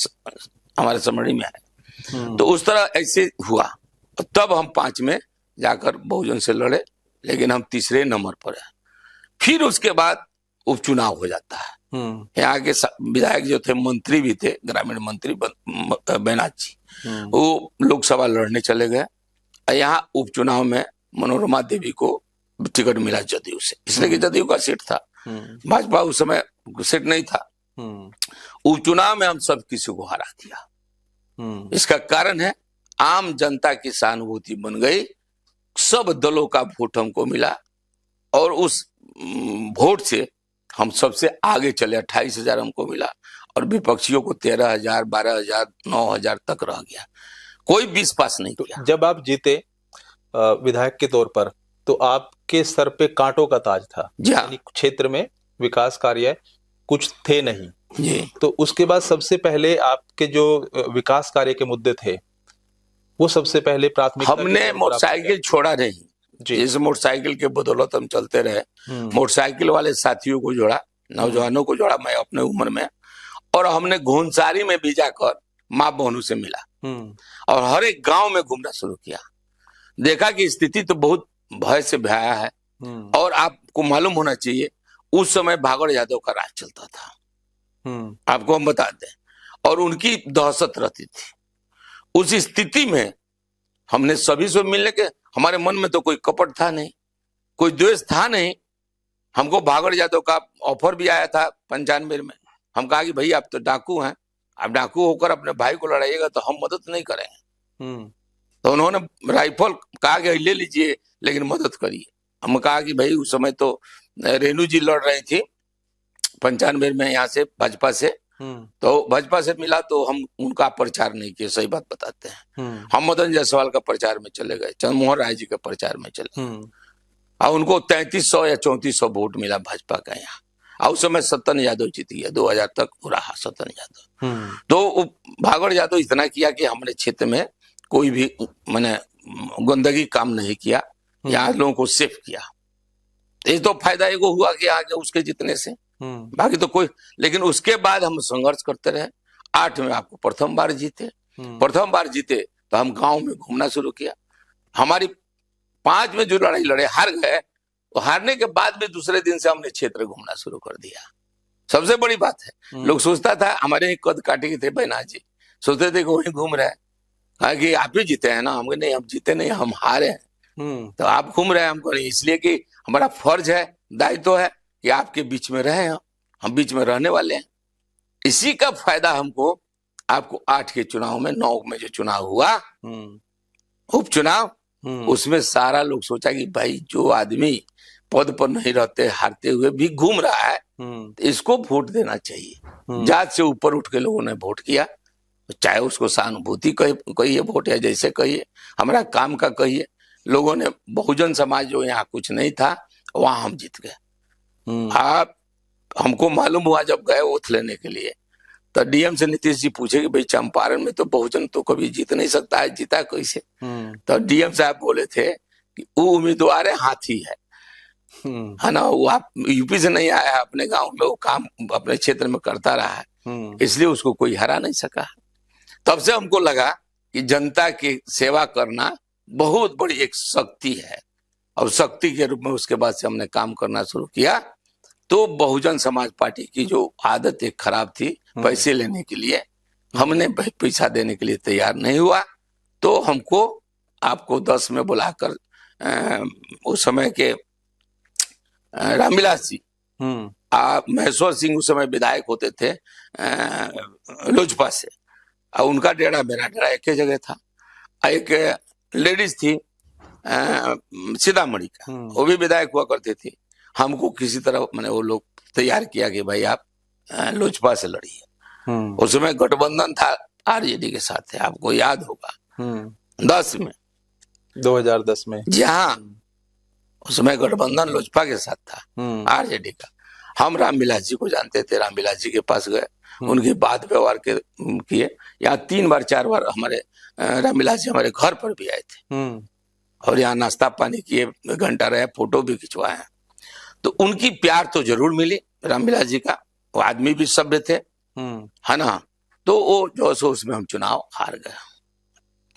हमारे समझ में आए। तो उस तरह ऐसे हुआ। तब हम 5 में जाकर बहुजन से लड़े, लेकिन हम तीसरे नंबर पर है। फिर उसके बाद उपचुनाव हो जाता है। यहाँ के विधायक जो थे, मंत्री भी थे, ग्रामीण मंत्री बैनाथ जी, वो लोकसभा लड़ने चले गए। यहाँ उपचुनाव में मनोरमा देवी को टिकट मिला जदयू से, इसलिए कि जदयू का सीट था, भाजपा उस समय सीट नहीं था। उपचुनाव में हम सब किसी को हरा दिया। इसका कारण है आम जनता की सहानुभूति बन गई, सब दलों का वोट हमको मिला और उस वोट से हम सबसे आगे चले। 28,000 हमको मिला और विपक्षियों को 13,000, 12,000, 9,000 तक रह गया। कोई 20 पास नहीं किया। जब आप जीते विधायक के तौर पर, तो आपके सर पे कांटों का ताज था। क्षेत्र में विकास कार्य कुछ थे नहीं जी। तो उसके बाद सबसे पहले आपके जो विकास कार्य के मुद्दे थे, वो सबसे पहले प्राथमिकता हमने मोटरसाइकिल छोड़ा नहीं। जैसे मोटरसाइकिल के बदौलत हम चलते रहे, मोटरसाइकिल वाले साथियों को जोड़ा, नौजवानों को जोड़ा, मैं अपने उम्र में, और हमने घुनसारी में भी जाकर माँ बहनों से मिला और हर एक गांव में घूमना शुरू किया। देखा कि स्थिति तो बहुत भय से भया है। और आपको मालूम होना चाहिए उस समय भागड़ यादव का राज चलता था, आपको हम बता दें, और उनकी दहशत रहती थी। उस स्थिति में हमने सभी से मिलने के, हमारे मन में तो कोई कपट था नहीं, कोई द्वेष था नहीं। हमको भागड़ यादव का ऑफर भी आया था 95 में। हम कहा कि भाई आप तो डाकू हैं, आप डाकू होकर अपने भाई को लड़ाइएगा तो हम मदद नहीं करेंगे। तो उन्होंने राइफल कहा कि ले लीजिए लेकिन मदद करिए। हम कहा कि भाई उस समय तो रेणु जी लड़ रही थी 95 में यहाँ से भाजपा से, तो भाजपा से मिला तो हम उनका प्रचार नहीं किया, सही बात बताते हैं। हम मदन जायसवाल का प्रचार में चले गए, चंद्रमोहन राय जी के प्रचार में चले, और उनको 3300 या 3400 वोट मिला भाजपा का यहाँ। और उस समय सत्तन यादव जीत गया, 2000 तक वो रहा सत्तन यादव। तो भागड़ यादव इतना किया कि हमारे क्षेत्र में कोई भी मैंने गंदगी काम नहीं किया, यहाँ लोगों को सेफ किया। ये तो फायदा एगो हुआ कि आगे उसके जीतने से, बाकी तो कोई। लेकिन उसके बाद हम संघर्ष करते रहे। 8 में आपको प्रथम बार जीते। प्रथम बार जीते तो हम गांव में घूमना शुरू किया। हमारी 5 में जो लड़ाई लड़े हार गए, तो हारने के बाद भी दूसरे दिन से हमने क्षेत्र घूमना शुरू कर दिया। सबसे बड़ी बात है, लोग सोचता था हमारे कद काटे थे बैना जी, सोचते थे कि वही घूम रहे हैं, कहा कि आप ही जीते हैं ना। हम नहीं, हम जीते नहीं, हम हारे हैं। तो आप घूम रहे हैं, हमको नहीं, इसलिए कि हमारा फर्ज है, दायित्व है कि आपके बीच में रहे, हम बीच में रहने वाले हैं। इसी का फायदा हमको आपको 8 के चुनाव में, 9 में जो चुनाव हुआ उपचुनाव, उसमें सारा लोग सोचा कि भाई जो आदमी पद पर नहीं रहते, हारते हुए भी घूम रहा है, तो इसको वोट देना चाहिए। जात से ऊपर उठ के लोगों ने वोट किया, चाहे उसको सहानुभूति कहिए वोट, या जैसे कहिए, हमारा काम का कहिए। लोगों ने बहुजन समाज जो यहाँ कुछ नहीं था, वहां हम जीत गए। आप हमको मालूम हुआ जब गए ओथ लेने के लिए, तो डीएम से नीतीश जी पूछे कि भाई चंपारण में तो बहुजन तो कभी जीत नहीं सकता है, जीता कैसे? तो डीएम साहब बोले थे कि वो उम्मीदवार है, हाथी है ना, वो आप यूपी से नहीं आया है, अपने गांव में वो काम अपने क्षेत्र में करता रहा है, इसलिए उसको कोई हरा नहीं सका। तब से हमको लगा कि जनता की सेवा करना बहुत बड़ी एक शक्ति है, और शक्ति के रूप में उसके बाद से हमने काम करना शुरू किया। तो बहुजन समाज पार्टी की जो आदत एक खराब थी, पैसे लेने के लिए, हमने पैसा देने के लिए तैयार नहीं हुआ। तो हमको आपको 10 में बुलाकर उस समय के रामविलास जी, महेश्वर सिंह उस समय विधायक होते थे लोजपा से, और उनका डेरा मेरा डेरा एक ही जगह था। एक लेडीज थी सीतामढ़ी का, वो भी विधायक हुआ करती थी। हमको किसी तरह मैंने वो लोग तैयार किया कि भाई आप लोजपा से लड़िए। उस समय गठबंधन था आरजेडी के साथ है, आपको याद होगा 10 में, 2010 में, जहां उसमें गठबंधन लोजपा के साथ था आरजेडी का। हम रामविलास जी को जानते थे, रामविलास जी के पास गए, उनकी बात व्यवहार किए। यहाँ 3 बार 4 बार हमारे रामविलास जी हमारे घर पर भी आए थे, और यहाँ नाश्ता पानी किए, घंटा रहे, फोटो भी खिंचवाए। तो उनकी प्यार तो जरूर मिली रामविलास जी का, वो आदमी भी सभ्य थे, है ना। तो वो जो सो उसमें हम चुनाव हार गए,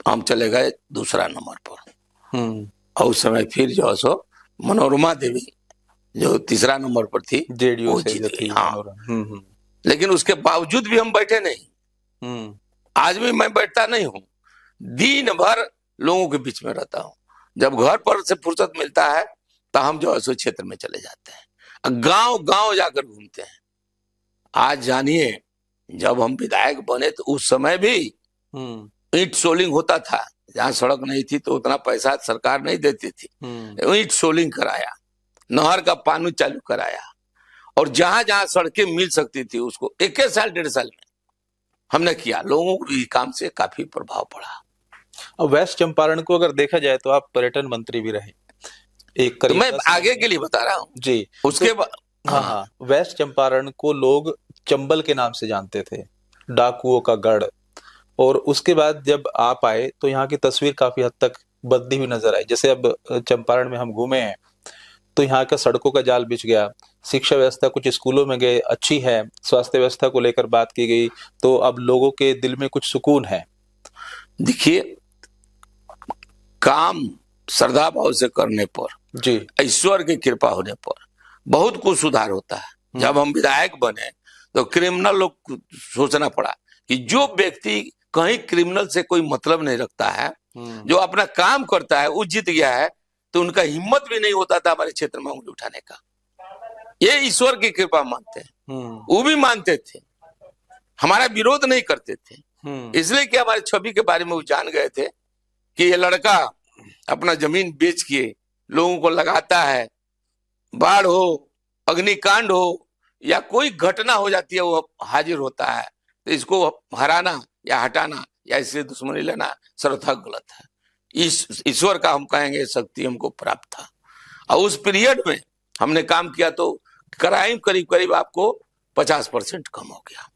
हम चले गए दूसरा नंबर पर। और उस समय फिर जो सो मनोरमा देवी जो तीसरा नंबर पर थी, जेडीयू से जीत थी। गई। हाँ। लेकिन उसके बावजूद भी हम बैठे नहीं। आज भी मैं बैठता नहीं हूँ, दिन भर लोगों के बीच में रहता हूँ। जब घर पर से फुर्सत मिलता है तो हम जो है क्षेत्र में चले जाते हैं, गांव गांव जाकर घूमते हैं। आज जानिए, जब हम विधायक बने तो उस समय भी ईंट सोलिंग होता था, जहाँ सड़क नहीं थी तो उतना पैसा सरकार नहीं देती थी। ईंट सोलिंग कराया, नहर का पानी चालू कराया, और जहां जहां सड़कें मिल सकती थी उसको 1 साल 1.5 साल में हमने किया। लोगों को भी काम से काफी प्रभाव पड़ा। अब वेस्ट चंपारण को अगर देखा जाए तो आप पर्यटन मंत्री भी रहे एक तो मैं आगे के लिए बता रहा हूँ जी। उसके बाद हाँ, वेस्ट चंपारण को लोग चंबल के नाम से जानते थे, डाकुओं का गढ़। और उसके बाद जब आप आए तो यहाँ की तस्वीर काफी हद तक बदली हुई नजर आई। जैसे अब चंपारण में हम घूमे हैं तो यहाँ का सड़कों का जाल बिछ गया, शिक्षा व्यवस्था कुछ स्कूलों में गए अच्छी है, स्वास्थ्य व्यवस्था को लेकर बात की गई, तो अब लोगों के दिल में कुछ सुकून है। देखिए, काम श्रद्धा भाव से करने पर जी, ईश्वर की कृपा होने पर बहुत कुछ सुधार होता है। जब हम विधायक बने तो क्रिमिनल लोग को सोचना पड़ा कि जो व्यक्ति कहीं क्रिमिनल से कोई मतलब नहीं रखता है, जो अपना काम करता है, वो जीत गया है, तो उनका हिम्मत भी नहीं होता था हमारे क्षेत्र में उंगली उठाने का। ये ईश्वर की कृपा मानते हैं, वो भी मानते थे, हमारा विरोध नहीं करते थे। इसलिए कि हमारी छवि के बारे में वो जान गए थे कि ये लड़का अपना जमीन बेच के लोगों को लगाता है, बाढ़ हो, अग्निकांड हो, या कोई घटना हो जाती है वो हाजिर होता है, तो इसको हराना या हटाना या इससे दुश्मनी लेना सर्वथा गलत है। ईश्वर का हम कहेंगे शक्ति हमको प्राप्त था, और उस पीरियड में हमने काम किया तो क्राइम करीब करीब आपको 50% कम हो गया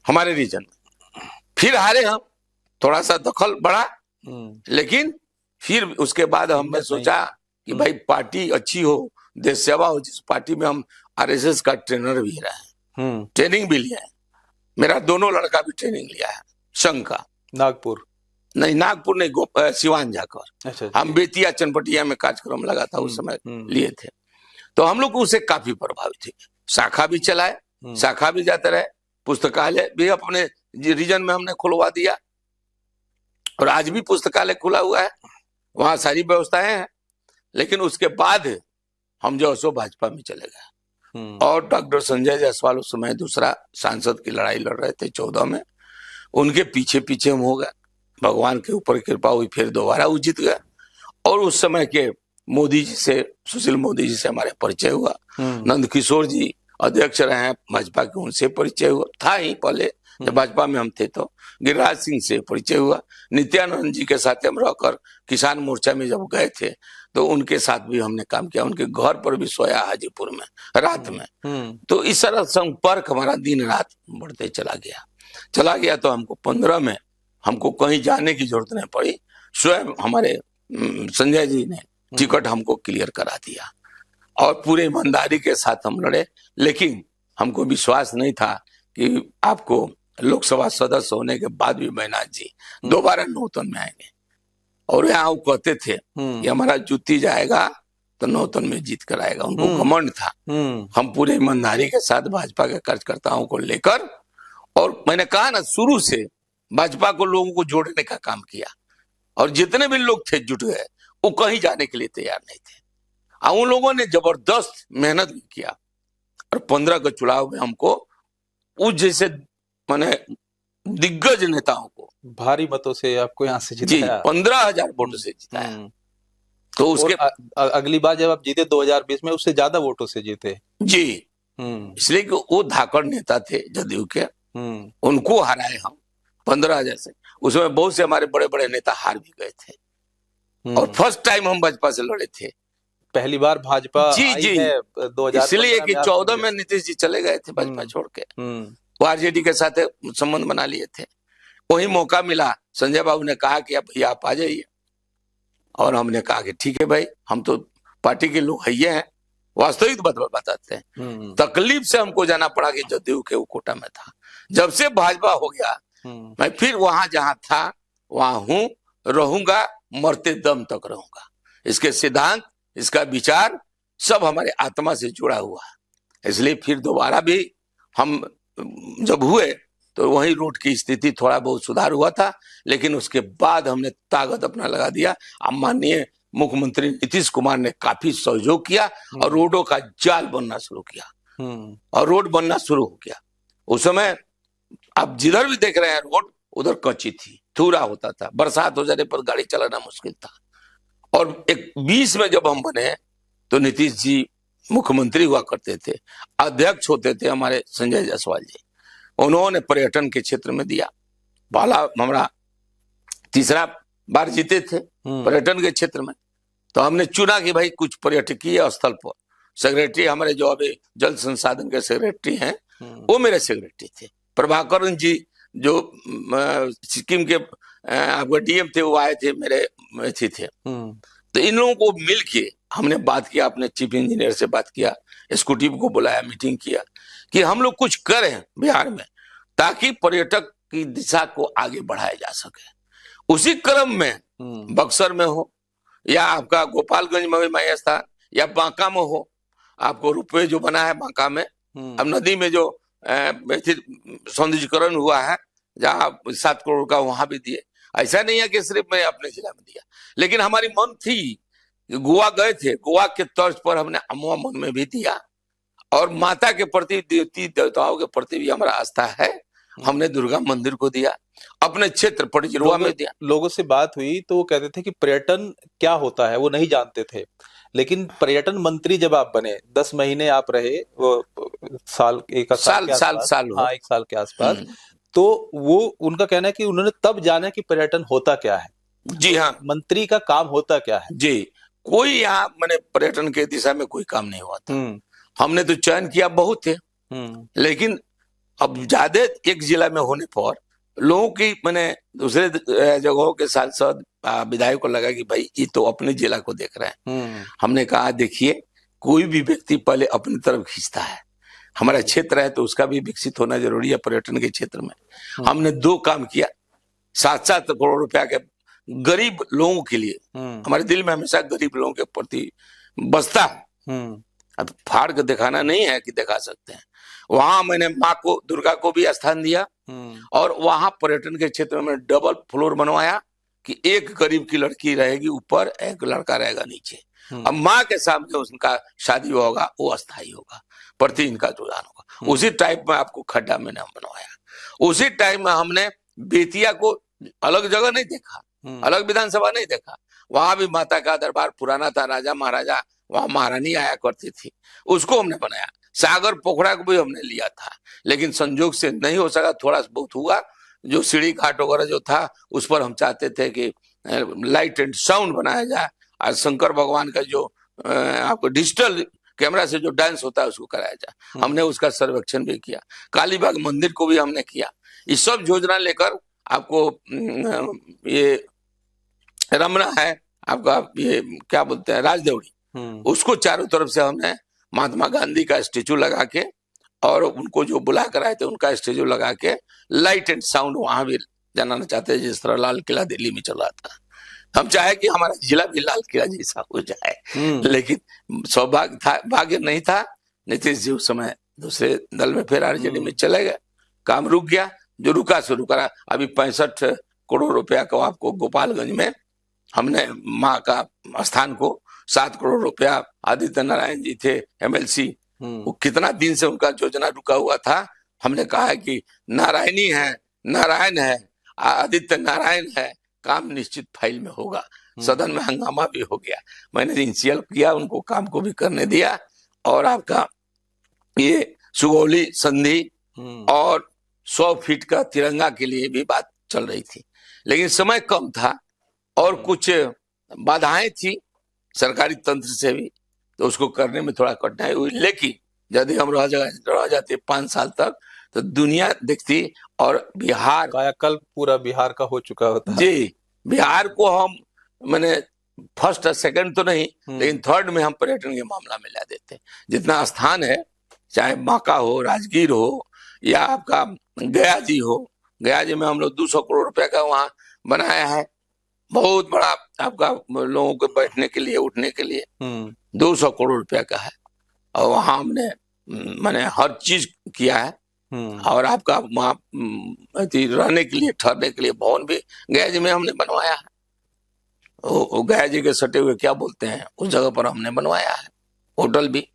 हमारे रीजन में। फिर हारे हम, थोड़ा सा दखल बढ़ा, लेकिन फिर उसके बाद हमने सोचा कि भाई पार्टी अच्छी हो देश सेवा हो, जिस पार्टी में हम आरएसएस का ट्रेनर भी रहे हैं, ट्रेनिंग भी लिया है। मेरा दोनों लड़का भी ट्रेनिंग लिया है संघ का। नागपुर नहीं, नागपुर नहीं, सिवान जाकर। अच्छा, हम बेतिया चनपटिया में कार्यक्रम लगा था उस समय लिए थे, तो हम लोग उससे काफी प्रभावित थे। शाखा भी चलाए, शाखा भी जाते रहे, पुस्तकालय भी अपने रीजन में हमने खुलवा दिया, और आज भी पुस्तकालय खुला हुआ है, वहां सारी व्यवस्थाएं हैं। लेकिन उसके बाद हम जो सो भाजपा में चले गए, और डॉक्टर संजय जायसवाल उस समय दूसरा सांसद की लड़ाई लड़ रहे थे 14 में, उनके पीछे पीछे हम हो गए। भगवान के ऊपर कृपा हुई, फिर दोबारा वो जीत गए, और उस समय के मोदी जी से, सुशील मोदी जी से हमारे परिचय हुआ। नंद किशोर जी अध्यक्ष रहे हैं भाजपा के, उनसे परिचय हुआ था ही पहले जब भाजपा में हम थे। तो गिरिराज सिंह से परिचय हुआ। नित्यानंद जी के साथ हम रहकर किसान मोर्चा में जब गए थे तो उनके साथ भी हमने काम किया, उनके घर पर भी सोया हाजीपुर में रात में। तो इस तरह संपर्क हमारा दिन रात बढ़ते चला गया। तो हमको 15 में हमको कहीं जाने की जरूरत नहीं पड़ी, स्वयं हमारे संजय जी ने टिकट हमको क्लियर करा दिया, और पूरे ईमानदारी के साथ हम लड़े। लेकिन हमको विश्वास नहीं था कि आपको लोकसभा सदस्य होने के बाद भी बैनाथ जी दोबारा नौतन में आएंगे, और यहाँ वो कहते थे कि हमारा जुत्ती जाएगा तो नौतन में जीत कर आएगा। उनको घमंड था। हम पूरे ईमानदारी के साथ भाजपा के कार्यकर्ताओं को लेकर, और मैंने कहा ना, शुरू से भाजपा को लोगों को जोड़ने का काम किया, और जितने भी लोग थे जुट गए, वो कहीं जाने के लिए तैयार नहीं थे। उन लोगों ने जबरदस्त मेहनत भी किया, और 15 के चुनाव में हमको उस जैसे माने दिग्गज नेताओं को भारी मतों से आपको यहाँ से जिताया। 15,000 वोटों से जिताया। तो उसके अगली बार जब आप जीते 2020 में, उससे ज्यादा वोटों से जीते जी। इसलिए कि वो धाकड़ नेता थे जदयू के, उनको हराए हम 15,000 से। उसमें बहुत से हमारे बड़े बड़े नेता हार भी गए थे, और फर्स्ट टाइम हम भाजपा से लड़े थे। पहली बार भाजपा जी आई है 2015 इसलिए कि 14 में नीतीश जी चले गए थे भाजपा छोड़ के, वो आरजेडी के साथ संबंध बना लिए थे। वही मौका मिला, संजय बाबू ने कहा कि अब भैया आप आ जाइए, और हमने कहा कि ठीक है भाई, हम तो पार्टी के लोग है हैं, वास्तविक बात बताते हैं। तकलीफ से हमको जाना पड़ा कि जदयू के वो कोटा में था। जब से भाजपा हो गया, मैं फिर वहां जहां था वहां हूं, रहूंगा, मरते दम तक रहूंगा। इसके सिद्धांत, इसका विचार सब हमारे आत्मा से जुड़ा हुआ है। इसलिए फिर दोबारा भी हम जब हुए तो वही रोड की स्थिति थोड़ा बहुत सुधार हुआ था, लेकिन उसके बाद हमने ताकत अपना लगा दिया। माननीय मुख्यमंत्री नीतीश कुमार ने काफी सहयोग किया, और रोडों का जाल बनना शुरू किया, और रोड बनना शुरू हो गया। उस समय आप जिधर भी देख रहे हैं रोड, उधर कच्ची थी, थूरा होता था, बरसात हो जाने पर गाड़ी चलाना मुश्किल था। और 20 में जब हम बने तो नीतीश जी मुख्यमंत्री हुआ करते थे, अध्यक्ष होते थे हमारे संजय जायसवाल जी। उन्होंने पर्यटन के क्षेत्र में दिया, पहला हमारा तीसरा बार जीते थे पर्यटन के क्षेत्र में। तो हमने चुना कि भाई कुछ पर्यटकीय स्थल पर सेक्रेटरी, हमारे जो अभी जल संसाधन के सेक्रेटरी हैं वो मेरे सेक्रेटरी थे। प्रभाकरन जी जो सिक्किम के आपका डीएम थे, वो आए थे, मेरे अथी थे। तो इन लोगों को मिल के हमने बात किया, अपने चीफ इंजीनियर से बात किया, एग्जीक्यूटिव को बुलाया, मीटिंग किया कि हम लोग कुछ करें बिहार में ताकि पर्यटक की दिशा को आगे बढ़ाया जा सके। उसी क्रम में बक्सर में हो या आपका गोपालगंज में हो माया स्थान, या बांका में हो, आपको रोपवे जो बना है बांका में, अब नदी में जो सौंदर्यीकरण हुआ है जहाँ 7 करोड़ का, वहां भी दिए। ऐसा नहीं है कि सिर्फ मैं अपने जिला में दिया, लेकिन हमारी मन थी, गोवा गए थे, गोवा के तर्ज पर हमने अमुआ मन में भी दिया, और माता के प्रति, देवती देवताओं के प्रति भी हमारा आस्था है। हमने दुर्गा मंदिर को दिया, अपने क्षेत्र पटजिरवा में दिया। लोगों से बात हुई तो वो कहते थे कि पर्यटन क्या होता है वो नहीं जानते थे, लेकिन पर्यटन मंत्री जब आप बने, 10 महीने आप रहे, वो साल एक साल हाँ, 1 साल के आसपास, तो वो उनका कहना है कि उन्होंने तब जाना कि पर्यटन होता क्या है। जी हाँ, मंत्री का काम होता क्या है। जी, कोई यहाँ मैंने पर्यटन के दिशा में कोई काम नहीं हुआ था। हमने तो चयन किया बहुत थे, लेकिन अब ज्यादा एक जिला में होने पर लोगों की मैंने दूसरे जगहों के सांसद विधायक को लगा कि भाई ये तो अपने जिला को देख रहे हैं। हमने कहा देखिए, कोई भी व्यक्ति पहले अपनी तरफ खींचता है। हमारा क्षेत्र है तो उसका भी विकसित होना जरूरी है। पर्यटन के क्षेत्र में हमने 2 काम किया, 7-7 करोड़ रुपया के गरीब लोगों के लिए। हमारे दिल में हमेशा गरीब लोगों के प्रति बसता है। अब फाड़ के दिखाना नहीं है कि दिखा सकते हैं। वहां मैंने माँ को, दुर्गा को भी स्थान दिया और वहां पर्यटन के क्षेत्र में डबल फ्लोर बनवाया कि एक गरीब की लड़की रहेगी ऊपर, एक लड़का रहेगा नीचे। अब माँ के सामने उनका शादी होगा, वो अस्थायी होगा, प्रति इनका जुड़ान होगा। उसी टाइप में आपको खड्डा मैंने बनवाया। उसी टाइम में हमने बेतिया को अलग जगह नहीं देखा, अलग विधानसभा नहीं देखा। वहां भी माता का दरबार पुराना था, राजा महाराजा, वहां महारानी आया करती थी, उसको हमने बनाया। सागर पोखरा को भी हमने लिया था, लेकिन संजोग से नहीं हो सका, थोड़ा बहुत हुआ। जो सीढ़ी घाट वगैरह जो था उस पर हम चाहते थे कि लाइट एंड साउंड बनाया जाए और शंकर भगवान का जो आपको डिजिटल कैमरा से जो डांस होता है उसको कराया जाए। हमने उसका सर्वेक्षण भी किया। कालीबाग मंदिर को भी हमने किया। ये सब योजना लेकर आपको ये रमना है आपका, ये क्या बोलते हैं, राजदेवड़ी, उसको चारों तरफ से हमने महात्मा गांधी का स्टेचू लगा के और उनको जो बुला कर आए थे उनका स्टेचू लगा के लाइट एंड साउंड वहां भी जनाना चाहते हैं, जिस तरह लाल किला दिल्ली में चल रहा था। हम चाहे कि हमारा जिला भी लाल किला जैसा हो जाए, लेकिन सौभाग्य था, भाग्य नहीं था। नीतीश जी उस समय दूसरे दल में फिर आरजेडी में चले गए, काम रुक गया। जो रुका सो रुका। अभी 65 करोड़ रुपया को आपको गोपालगंज में हमने माँ का स्थान को 7 करोड़ रुपया आदित्य नारायण जी थे MLC, वो कितना दिन से उनका योजना रुका हुआ था। हमने कहा है कि नारायणी है, नारायण है, आदित्य नारायण है, काम निश्चित फाइल में होगा। सदन में हंगामा भी हो गया। मैंने इनिशियल किया, उनको काम को भी करने दिया। और आपका ये सुगौली संधि और 100 फीट का तिरंगा के लिए भी बात चल रही थी, लेकिन समय कम था और कुछ बाधाएं थी सरकारी तंत्र से भी, तो उसको करने में थोड़ा कठिनाई हुई। लेकिन यदि हम रह जाते 5 साल तक तो दुनिया देखती और बिहार कायाकल्प पूरा बिहार का हो चुका होता है। जी, बिहार को हम मैंने फर्स्ट और सेकंड तो नहीं, लेकिन थर्ड में हम पर्यटन के मामला में ला देते। जितना स्थान है, चाहे बांका हो, राजगीर हो या आपका गया जी हो, गया जी में हम लोग 200 करोड़ रुपए का वहां बनाया है, बहुत बड़ा आपका लोगों को बैठने के लिए, उठने के लिए 200 करोड़ रुपया का है। और वहां हमने मैंने हर चीज किया है। और आपका वहां रहने के लिए, ठहरने के लिए भवन भी गया जी में हमने बनवाया है। वो गया जी के सटे हुए क्या बोलते हैं, उस जगह पर हमने बनवाया है होटल भी।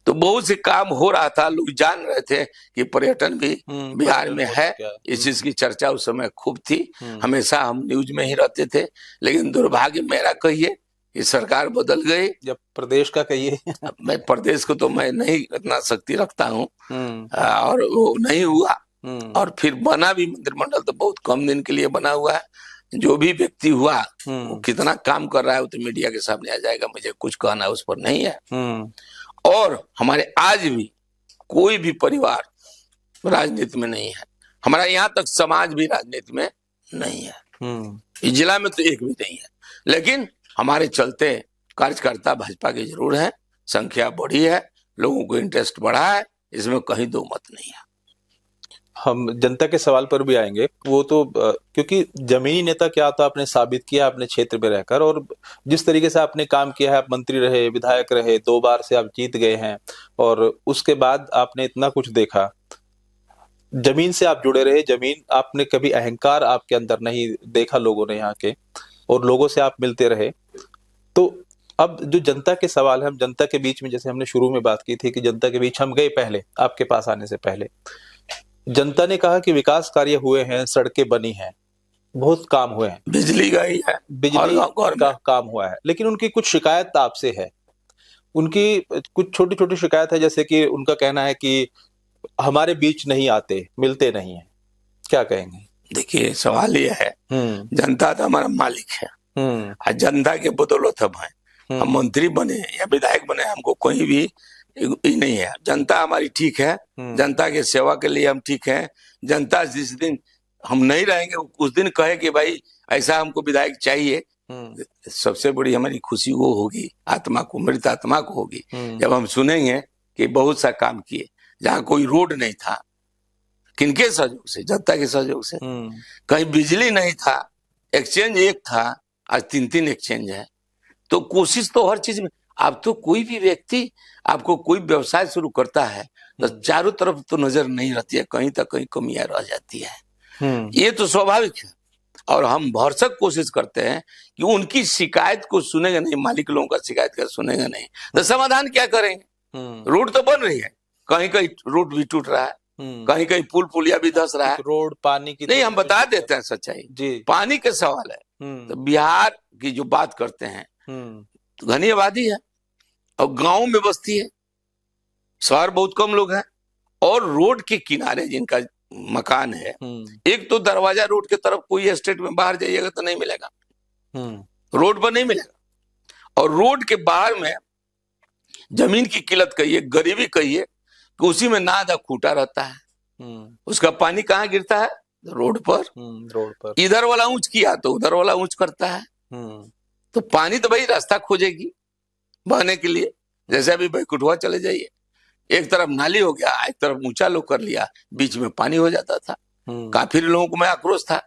तो बहुत से काम हो रहा था, लोग जान रहे थे कि पर्यटन भी बिहार में है। इस चीज की चर्चा उस समय खूब थी, हमेशा हम न्यूज में ही रहते थे। लेकिन दुर्भाग्य मेरा कहिए कि सरकार बदल गई। जब प्रदेश का कहिए मैं प्रदेश को तो मैं नहीं इतना शक्ति रखता हूँ, और वो नहीं हुआ। और फिर बना भी मंत्रिमंडल तो बहुत कम दिन के लिए बना हुआ है। जो भी व्यक्ति हुआ वो कितना काम कर रहा है वो तो मीडिया के सामने आ जाएगा, मुझे कुछ कहना उस पर नहीं है। और हमारे आज भी कोई भी परिवार राजनीति में नहीं है, हमारा यहाँ तक समाज भी राजनीति में नहीं है। इस जिला में तो एक भी नहीं है, लेकिन हमारे चलते कार्यकर्ता भाजपा के जरूर है, संख्या बढ़ी है, लोगों को इंटरेस्ट बढ़ा है, इसमें कहीं दो मत नहीं है। हम जनता के सवाल पर भी आएंगे। वो तो क्योंकि जमीनी नेता क्या था आपने साबित किया अपने क्षेत्र में रहकर, और जिस तरीके से आपने काम किया है, आप मंत्री रहे, विधायक रहे, 2 बार से आप जीत गए हैं, और उसके बाद आपने इतना कुछ देखा। जमीन से आप जुड़े रहे, जमीन आपने कभी अहंकार आपके अंदर नहीं देखा लोगों ने यहाँ के, और लोगों से आप मिलते रहे। तो अब जो जनता के सवाल है, हम जनता के बीच में, जैसे हमने शुरू में बात की थी कि जनता के बीच हम गए पहले, आपके पास आने से पहले जनता ने कहा कि विकास कार्य हुए हैं, सड़कें बनी हैं, बहुत काम हुए हैं, बिजली गई है, बिजली का काम हुआ है, लेकिन उनकी कुछ शिकायत आपसे है। उनकी कुछ छोटी छोटी शिकायत है, जैसे कि उनका कहना है कि हमारे बीच नहीं आते, मिलते नहीं है। क्या कहेंगे? देखिए, सवाल यह है, जनता तो हमारा मालिक है, जनता के बदौलत हम हैं। हम मंत्री बने या विधायक बने, हमको कोई भी नहीं है। जनता हमारी ठीक है, जनता के सेवा के लिए हम ठीक है। जनता जिस दिन हम नहीं रहेंगे उस दिन कहे कि भाई ऐसा हमको विधायक चाहिए, सबसे बड़ी हमारी खुशी वो होगी, आत्मा को, मृत आत्मा को होगी, जब हम सुनेंगे कि बहुत सा काम किए। जहाँ कोई रोड नहीं था, किनके सहयोग से? जनता के सहयोग से। कहीं बिजली नहीं था, एक्सचेंज एक था, आज 3-3 एक्सचेंज है। तो कोशिश तो हर चीज में। अब तो कोई भी व्यक्ति आपको कोई व्यवसाय शुरू करता है तो चारों तरफ तो नजर नहीं रहती है, कहीं तक कहीं कमियां रह जाती है। ये तो स्वाभाविक है। और हम भरसक कोशिश करते हैं कि उनकी शिकायत को सुनेंगे नहीं, मालिक लोगों का शिकायत कर सुनेंगे नहीं, तो समाधान क्या करेंगे? रोड तो बन रही है, कहीं कहीं रोड भी टूट रहा है, कहीं कहीं पुल पुलिया भी धस रहा है। रोड पानी की नहीं, हम बता देते हैं सच्चाई जी। पानी के सवाल है। तो बिहार की जो बात करते हैं, तो घनी आबादी है और गांव में बस्ती है, शहर बहुत कम लोग हैं। और रोड के किनारे जिनका मकान है, एक तो दरवाजा रोड के तरफ, कोई एस्टेट में बाहर जाइएगा तो नहीं मिलेगा, रोड पर नहीं मिलेगा। और रोड के बाहर में जमीन की किल्लत कहिए, गरीबी कहिए, कि उसी में नादा खूटा रहता है। उसका पानी कहाँ गिरता है? रोड पर। रोड पर इधर वाला ऊंच किया तो उधर वाला ऊंच करता है। तो पानी तो भाई रास्ता खोजेगी बहने के लिए। जैसे अभी बैकुंठवा चले जाइए, एक तरफ नाली हो गया, एक तरफ ऊंचा लोग कर लिया, बीच में पानी हो जाता था। काफी लोगों को मैं आक्रोश था।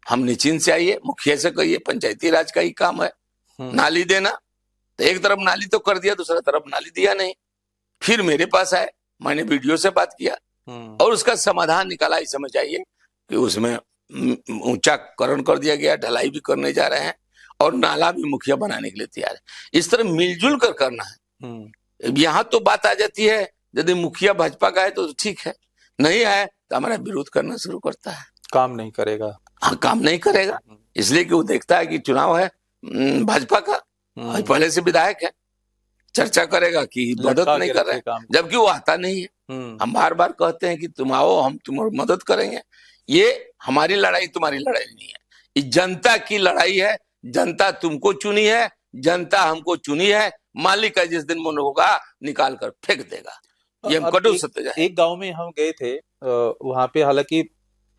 हम निश्चिंत से आइए, मुखिया से कहिए, पंचायती राज का ही काम है नाली देना। तो एक तरफ नाली तो कर दिया, दूसरा तरफ नाली दिया नहीं। फिर मेरे पास आए, मैंने वीडियो से बात किया और उसका समाधान निकाला। इस समझ आइए कि उसमें ऊंचाकरण कर दिया गया, ढलाई भी करने जा रहे हैं और नाला भी मुखिया बनाने के लिए तैयार है। इस तरह मिलजुल कर करना है। यहाँ तो बात आ जाती है, यदि मुखिया भाजपा का है तो ठीक है, नहीं है तो हमारा विरोध करना शुरू करता है, काम नहीं करेगा। हाँ, काम नहीं करेगा, इसलिए कि वो देखता है कि चुनाव है भाजपा का, पहले से विधायक है, चर्चा करेगा कि मदद नहीं कर रहे, जबकि वो आता नहीं है। हम बार बार कहते हैं कि तुम आओ, हम तुम्हारी मदद करेंगे। ये हमारी लड़ाई तुम्हारी लड़ाई नहीं है, ये जनता की लड़ाई है। जनता तुमको चुनी है, जनता हमको चुनी है। मालिक का जिस दिन मन होगा निकाल कर फेंक देगा। ये हम कटु सत्य है। एक गांव में हम गए थे, वहां पे हालांकि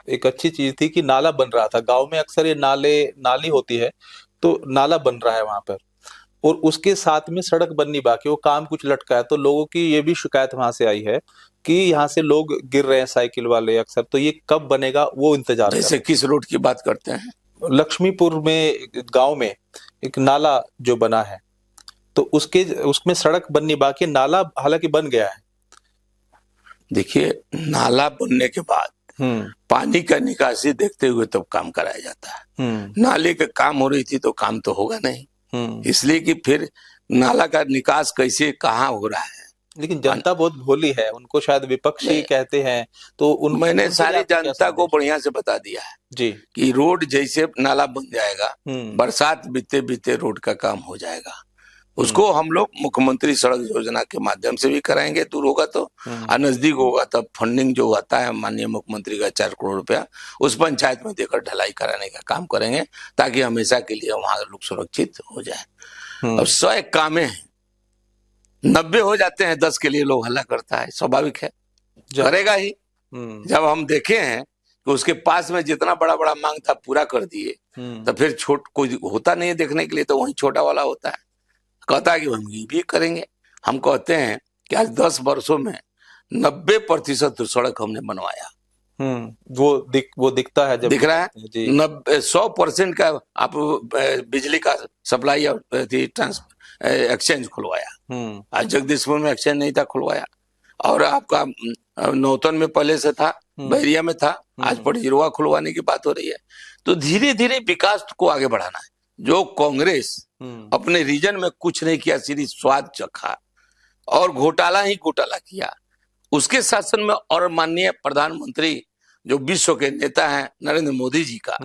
एक अच्छी चीज थी कि नाला बन रहा था। गांव में अक्सर ये नाली होती है, तो नाला बन रहा है वहां पर, और उसके साथ में सड़क बननी बाकी, वो काम कुछ लटका है। तो लोगों की ये भी शिकायत वहां से आई है कि यहाँ से लोग गिर रहे हैं, साइकिल वाले अक्सर। तो ये कब बनेगा वो इंतजार। जैसे किस रोड की बात करते हैं? लक्ष्मीपुर में गांव में एक नाला जो बना है, तो उसमें सड़क बननी बाकी, नाला हालांकि बन गया है। देखिए, नाला बनने के बाद पानी का निकासी देखते हुए तब काम कराया जाता है। नाले का काम हो रही थी तो काम तो होगा नहीं, इसलिए कि फिर नाला का निकास कैसे कहाँ हो रहा है। लेकिन जनता बहुत भोली है, उनको शायद विपक्षी कहते हैं, तो मैंने सारी जनता को बढ़िया से बता दिया है जी कि रोड जैसे नाला बन जाएगा, बरसात बीते बीते रोड का काम हो जाएगा। उसको हम लोग मुख्यमंत्री सड़क योजना के माध्यम से भी कराएंगे, दूर होगा तो, और नजदीक होगा तब फंडिंग जो आता है माननीय मुख्यमंत्री का 4 करोड़ रुपया, उस पंचायत में देकर ढलाई कराने का काम करेंगे, ताकि हमेशा के लिए वहां लोग सुरक्षित हो जाए। अब 100 कामें हैं, 90 हो जाते हैं, 10 के लिए लोग हल्ला करता है, स्वाभाविक है, करेगा ही। जब हम देखे हैं कि उसके पास में जितना बड़ा बड़ा मांग था पूरा कर दिए, तो फिर कोई होता नहीं है देखने के लिए, तो वही छोटा वाला होता है, कहता है कि हम ये भी करेंगे। हम कहते हैं कि आज 10 वर्षों में 90% सड़क हमने बनवाया। वो दिखता है, जब दिख रहा है 100% का आप बिजली का सप्लाई और एक्सचेंज खुलवाया। आज जगदीशपुर में एक्सचेंज नहीं था, खुलवाया। और आपका नौतन में पहले से था, बहरिया में था, आज पटजिरवा खुलवाने की बात हो रही है। तो धीरे धीरे विकास को आगे बढ़ाना है। जो कांग्रेस अपने रीजन में कुछ नहीं किया, सिर्फ स्वाद चखा और घोटाला ही घोटाला किया, उसके शासन में। और माननीय प्रधानमंत्री जो विश्व के नेता हैं नरेंद्र मोदी जी का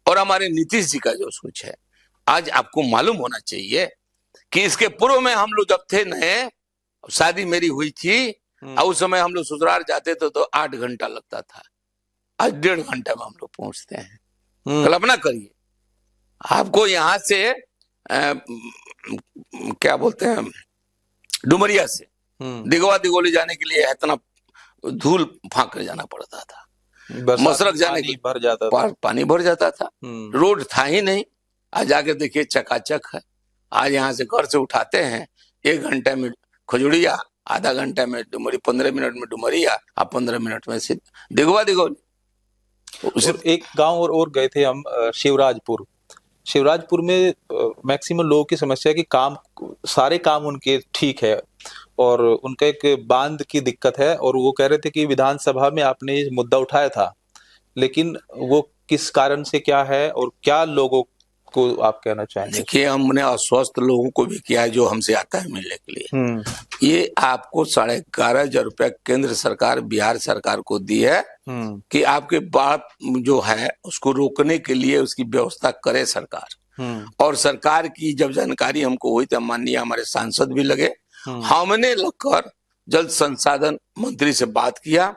और हमारे नीतीश जी का जो कुछ है, आज आपको मालूम होना चाहिए कि इसके पूर्व में हम लोग जब थे नए, शादी मेरी हुई थी, और उस समय हम लोग ससुराल जाते थे तो 8 घंटा लगता था, आज 1.5 घंटा में हम लोग पहुंचते हैं। कल्पना करिए, आपको यहाँ से क्या बोलते हैं, डुमरिया से दिगवा दिगोली जाने के लिए इतना धूल फांक कर जाना पड़ता था, मसरक जाने के लिए भर जाता था, पानी भर जाता था, रोड था ही नहीं। आज जाके देखिए चकाचक है। आज यहाँ से घर से उठाते हैं 1 घंटे में खजुड़िया, आधा घंटे में डुमरी, 15 मिनट में डुमरिया, आप 15 मिनट में सिर्फ दिगवा दिगो। और एक गांव और गए थे हम, शिवराजपुर। शिवराजपुर में मैक्सिमम लोगों की समस्या है कि सारे काम उनके ठीक है और उनका एक बांध की दिक्कत है, और वो कह रहे थे कि विधानसभा में आपने ये मुद्दा उठाया था, लेकिन वो किस कारण से क्या है और क्या लोगों को आप कहना चाहेंगे? देखिए, हमने अस्वस्थ लोगों को भी किया है जो हमसे आता है मिलने के लिए। ये आपको 11,500 रुपया केंद्र सरकार बिहार सरकार को दी है कि आपके बाढ़ जो है उसको रोकने के लिए उसकी व्यवस्था करे सरकार। और सरकार की जब जानकारी हमको हुई तो माननीय हमारे सांसद भी लगे, हमने लगकर जल संसाधन मंत्री से बात किया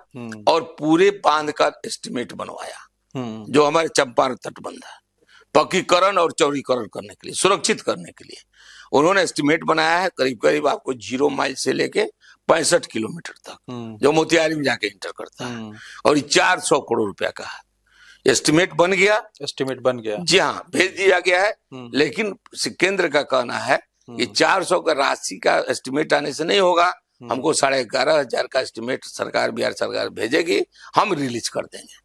और पूरे बांध का एस्टिमेट बनवाया। जो हमारे चंपारण तटबंध है, पक्कीकरण और चौड़ीकरण करने के लिए, सुरक्षित करने के लिए उन्होंने एस्टिमेट बनाया है। करीब करीब आपको 0 माइल से लेके 65 किलोमीटर तक, जो मोतिहारी में जाके इंटर करता है, और 400 करोड़ रुपया का है। एस्टिमेट बन गया जी हाँ, भेज दिया गया है। लेकिन केंद्र का कहना है कि 400 का राशि का एस्टिमेट आने से नहीं होगा, हमको 11,500 का एस्टिमेट सरकार, बिहार सरकार भेजेगी, हम रिलीज कर देंगे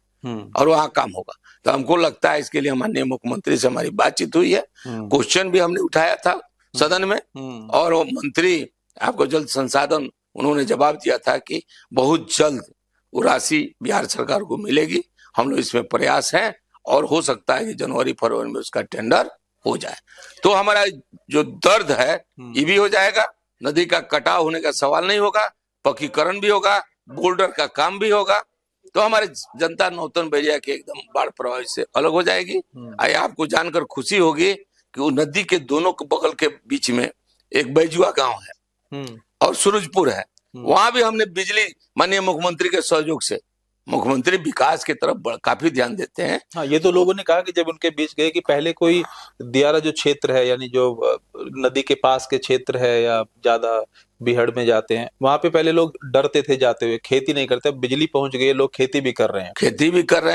और वहां काम होगा। तो हमको लगता है इसके लिए माननीय मुख्यमंत्री से हमारी बातचीत हुई है, क्वेश्चन भी हमने उठाया था सदन में, और वो मंत्री आपको जल संसाधन उन्होंने जवाब दिया था कि बहुत जल्द वो राशि बिहार सरकार को मिलेगी। हम लोग इसमें प्रयास हैं और हो सकता है कि जनवरी फरवरी में उसका टेंडर हो जाए, तो हमारा जो दर्द है ये भी हो जाएगा। नदी का कटाव होने का सवाल नहीं होगा, पक्कीकरण भी होगा, बोल्डर का काम भी होगा, तो हमारे जनता नौतन बैरिया के एकदम बाढ़ प्रभावित से अलग हो जाएगी। आइए, आपको जानकर खुशी होगी कि वो नदी के दोनों बगल के बीच में एक बैजुआ गांव है और सूरजपुर है, वहां भी हमने बिजली माननीय मुख्यमंत्री के सहयोग से, मुख्यमंत्री विकास की तरफ काफी ध्यान देते हैं। हाँ, ये तो लोगों ने कहा कि जब उनके बीच गए कि पहले कोई दियारा जो क्षेत्र है, यानी जो नदी के पास के क्षेत्र है या ज्यादा बिहड़ में जाते हैं, वहां पे पहले लोग डरते थे जाते हुए, खेती नहीं करते। बिजली पहुंच गई, लोग खेती भी कर रहे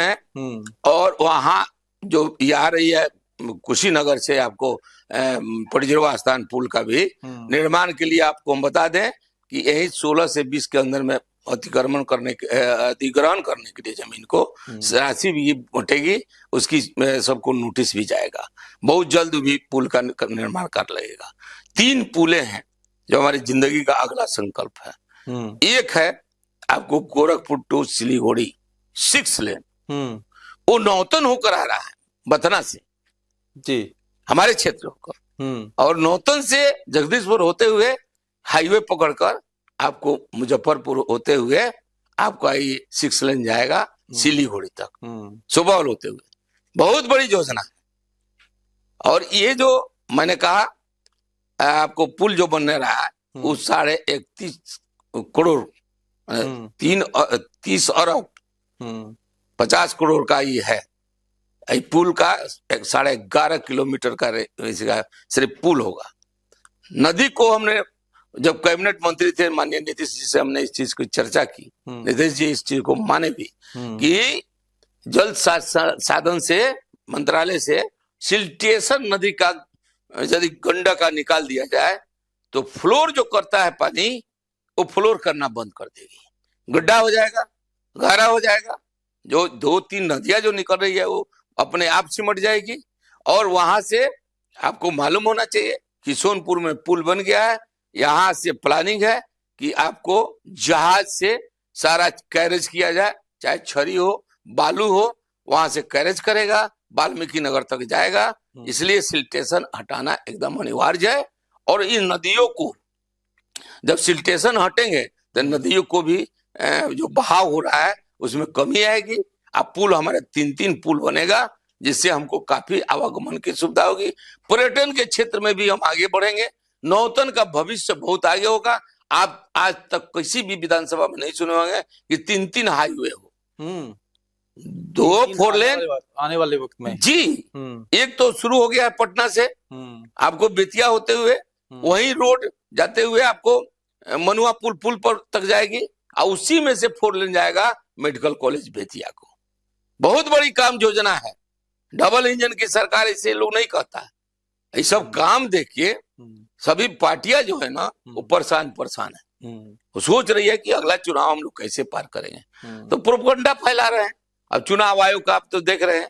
हैं। और वहां जो ये आ रही है कुशीनगर से, आपको पटजिरवा स्थान पुल का भी निर्माण के लिए आपको हम बता दें कि यही 16 से 20 के अंदर में अधिग्रहण करने के लिए जमीन को राशि भी बटेगी, उसकी सबको नोटिस भी जाएगा, बहुत जल्द भी पुल का निर्माण कर लगेगा। 3 पुलें हैं जो हमारी जिंदगी का अगला संकल्प है। एक है आपको गोरखपुर टू सिलीगुड़ी 6 लेन, वो नौतन होकर आ रहा है बथना से जी हमारे क्षेत्र को, और नौतन से जगदीशपुर होते हुए हाईवे पकड़कर आपको मुजफ्फरपुर होते हुए आपका ये 6 लेन जाएगा सिलीगुड़ी तक, सुपौल होते हुए। बहुत बड़ी योजना है। और ये जो मैंने कहा आपको पुल जो बनने रहा है वो 31 करोड़ 30 अरब 50 करोड़ का ये है। पुल का 11.5 किलोमीटर का सिर्फ पुल होगा। नदी को हमने जब कैबिनेट मंत्री थे माननीय नीतीश जी से हमने इस चीज की चर्चा की, नीतीश जी इस चीज को माने भी कि जल साधन से मंत्रालय से सिल्टेशन नदी का यदि गंडक का निकाल दिया जाए तो फ्लोर जो करता है पानी वो फ्लोर करना बंद कर देगी, गड्ढा हो जाएगा, गहरा हो जाएगा। जो 2-3 नदियां जो निकल रही है वो अपने आप सिमट जाएगी। और वहां से आपको मालूम होना चाहिए कि सोनपुर में पुल बन गया है, यहाँ से प्लानिंग है कि आपको जहाज से सारा कैरेज किया जाए, चाहे छड़ी हो बालू हो, वहां से कैरेज करेगा, वाल्मीकि नगर तक जाएगा। इसलिए सिल्टेशन हटाना एकदम अनिवार्य है। और इन नदियों को जब सिल्टेशन हटेंगे तो नदियों को भी जो बहाव हो रहा है उसमें कमी आएगी। अब पुल हमारे 3-3 पुल बनेगा जिससे हमको काफी आवागमन की सुविधा होगी। पर्यटन के क्षेत्र में भी हम आगे बढ़ेंगे। नौतन का भविष्य बहुत आगे होगा। आप आज तक किसी भी विधानसभा में नहीं सुने होंगे कि 3-3 हाईवे हो, 2 4 लेन आने वाले वक्त में जी। एक तो शुरू हो गया है पटना से, आपको बेतिया होते हुए वही रोड जाते हुए आपको मनुआ पुल पर तक जाएगी, और उसी में से 4 लेन जाएगा मेडिकल कॉलेज बेतिया को। बहुत बड़ी काम योजना है। डबल इंजन की सरकार इसे लोग नहीं कहता है। ये सब काम देख के सभी पार्टियां जो है ना वो परेशान है। वो सोच रही है कि अगला चुनाव हम लोग कैसे पार करेंगे, तो प्रोपगंडा फैला रहे हैं। अब चुनाव आयोग का आप तो देख रहे हैं,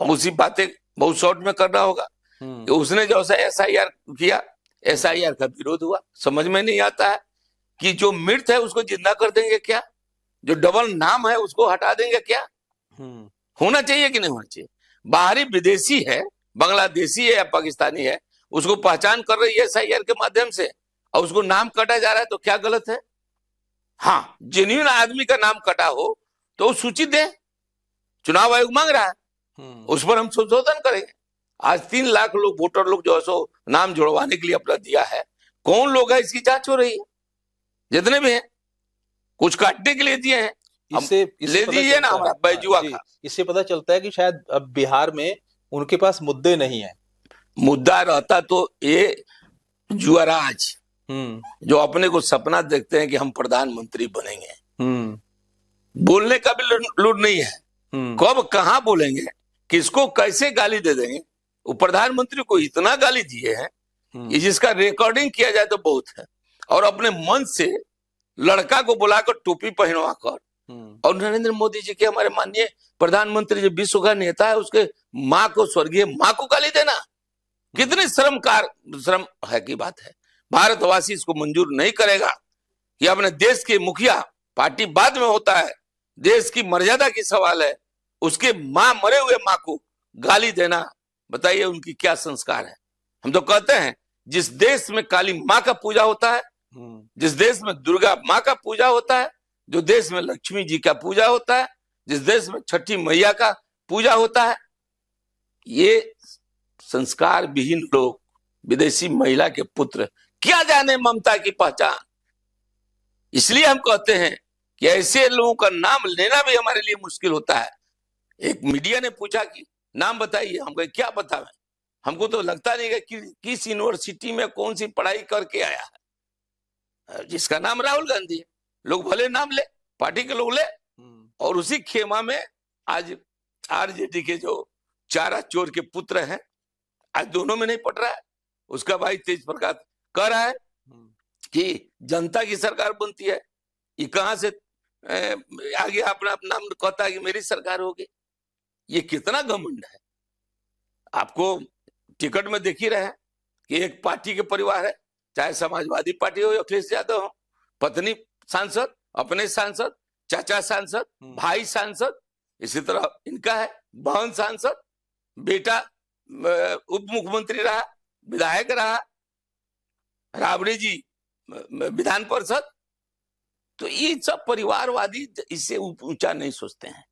उसी बातें बहुत शॉर्ट में करना होगा। उसने जो SIR किया, SIR का विरोध हुआ। समझ में नहीं आता है कि जो मृत है उसको जिंदा कर देंगे क्या, जो डबल नाम है उसको हटा देंगे क्या। होना चाहिए कि नहीं होना चाहिए। बाहरी विदेशी है, बांग्लादेशी है या पाकिस्तानी है, उसको पहचान कर रही है SIR के माध्यम से, और उसको नाम कटा जा रहा है, तो क्या गलत है। हाँ, जेन्युइन आदमी का नाम कटा हो तो सूची दे, चुनाव आयोग मांग रहा है, उस पर हम संशोधन करेंगे। आज 3 लाख लोग, वोटर लोग जो है सो नाम जुड़वाने के लिए अपना दिया है, कौन लोग है इसकी जांच हो रही है। जितने भी हैं कुछ काटने के लिए दिए हैं, इससे ले दीजिए ना हमारा बैजुआ का। इससे पता चलता है कि शायद अब बिहार में उनके पास मुद्दे नहीं है। मुद्दा रहता तो ये जुआराज जो अपने को सपना देखते हैं कि हम प्रधानमंत्री बनेंगे, बोलने का भी लूट नहीं है। कब कहां बोलेंगे, किसको कैसे गाली दे देंगे। वो प्रधानमंत्री को इतना गाली दिए हैं कि जिसका रिकॉर्डिंग किया जाए तो बहुत है। और अपने मन से लड़का को बुलाकर टोपी पहनवा कर, और नरेंद्र मोदी जी के, हमारे माननीय प्रधानमंत्री जो विश्व का नेता है, उसके माँ को, स्वर्गीय माँ को गाली देना, कितनी श्रम है की बात है। भारतवासी इसको मंजूर नहीं करेगा कि अपने देश के मुखिया, पार्टी बाद में होता है, देश की मर्यादा की सवाल है, उसके माँ, मरे हुए माँ को गाली देना। बताइए उनकी क्या संस्कार है। हम तो कहते हैं जिस देश में काली माँ का पूजा होता है, जिस देश में दुर्गा माँ का पूजा होता है, जो देश में लक्ष्मी जी का पूजा होता है, जिस देश में छठी मैया का पूजा होता है, ये संस्कार विहीन लोग, विदेशी महिला के पुत्र, क्या जाने ममता की पहचान। इसलिए हम कहते हैं कि ऐसे लोगों का नाम लेना भी हमारे लिए मुश्किल होता है। एक मीडिया ने पूछा कि नाम बताइए, हम कहे क्या बतावें, हमको तो लगता नहीं है कि किस यूनिवर्सिटी में कौन सी पढ़ाई करके आया है। जिसका नाम राहुल गांधी है, लोग भले नाम ले, पार्टी के लोग ले, और उसी खेमा में आज RJD के जो चारा चोर के पुत्र हैं, आज दोनों में नहीं पट रहा है। उसका भाई तेज प्रकाश कह रहा है कि जनता की सरकार बनती है, ये कहां से आगे अपना नाम कहता है कि मेरी सरकार होगी। ये कितना घमंड है। आपको टिकट में देख ही रहे हैं कि एक पार्टी के परिवार है, चाहे समाजवादी पार्टी हो या अखिलेश यादव हो, पत्नी सांसद, अपने सांसद, चाचा सांसद, भाई सांसद, इसी तरह इनका है बहन सांसद, बेटा उप मुख्यमंत्री रहा, विधायक रहा, राबड़ी जी विधान परिषद। तो ये सब परिवारवादी इससे ऊंचा नहीं सोचते हैं।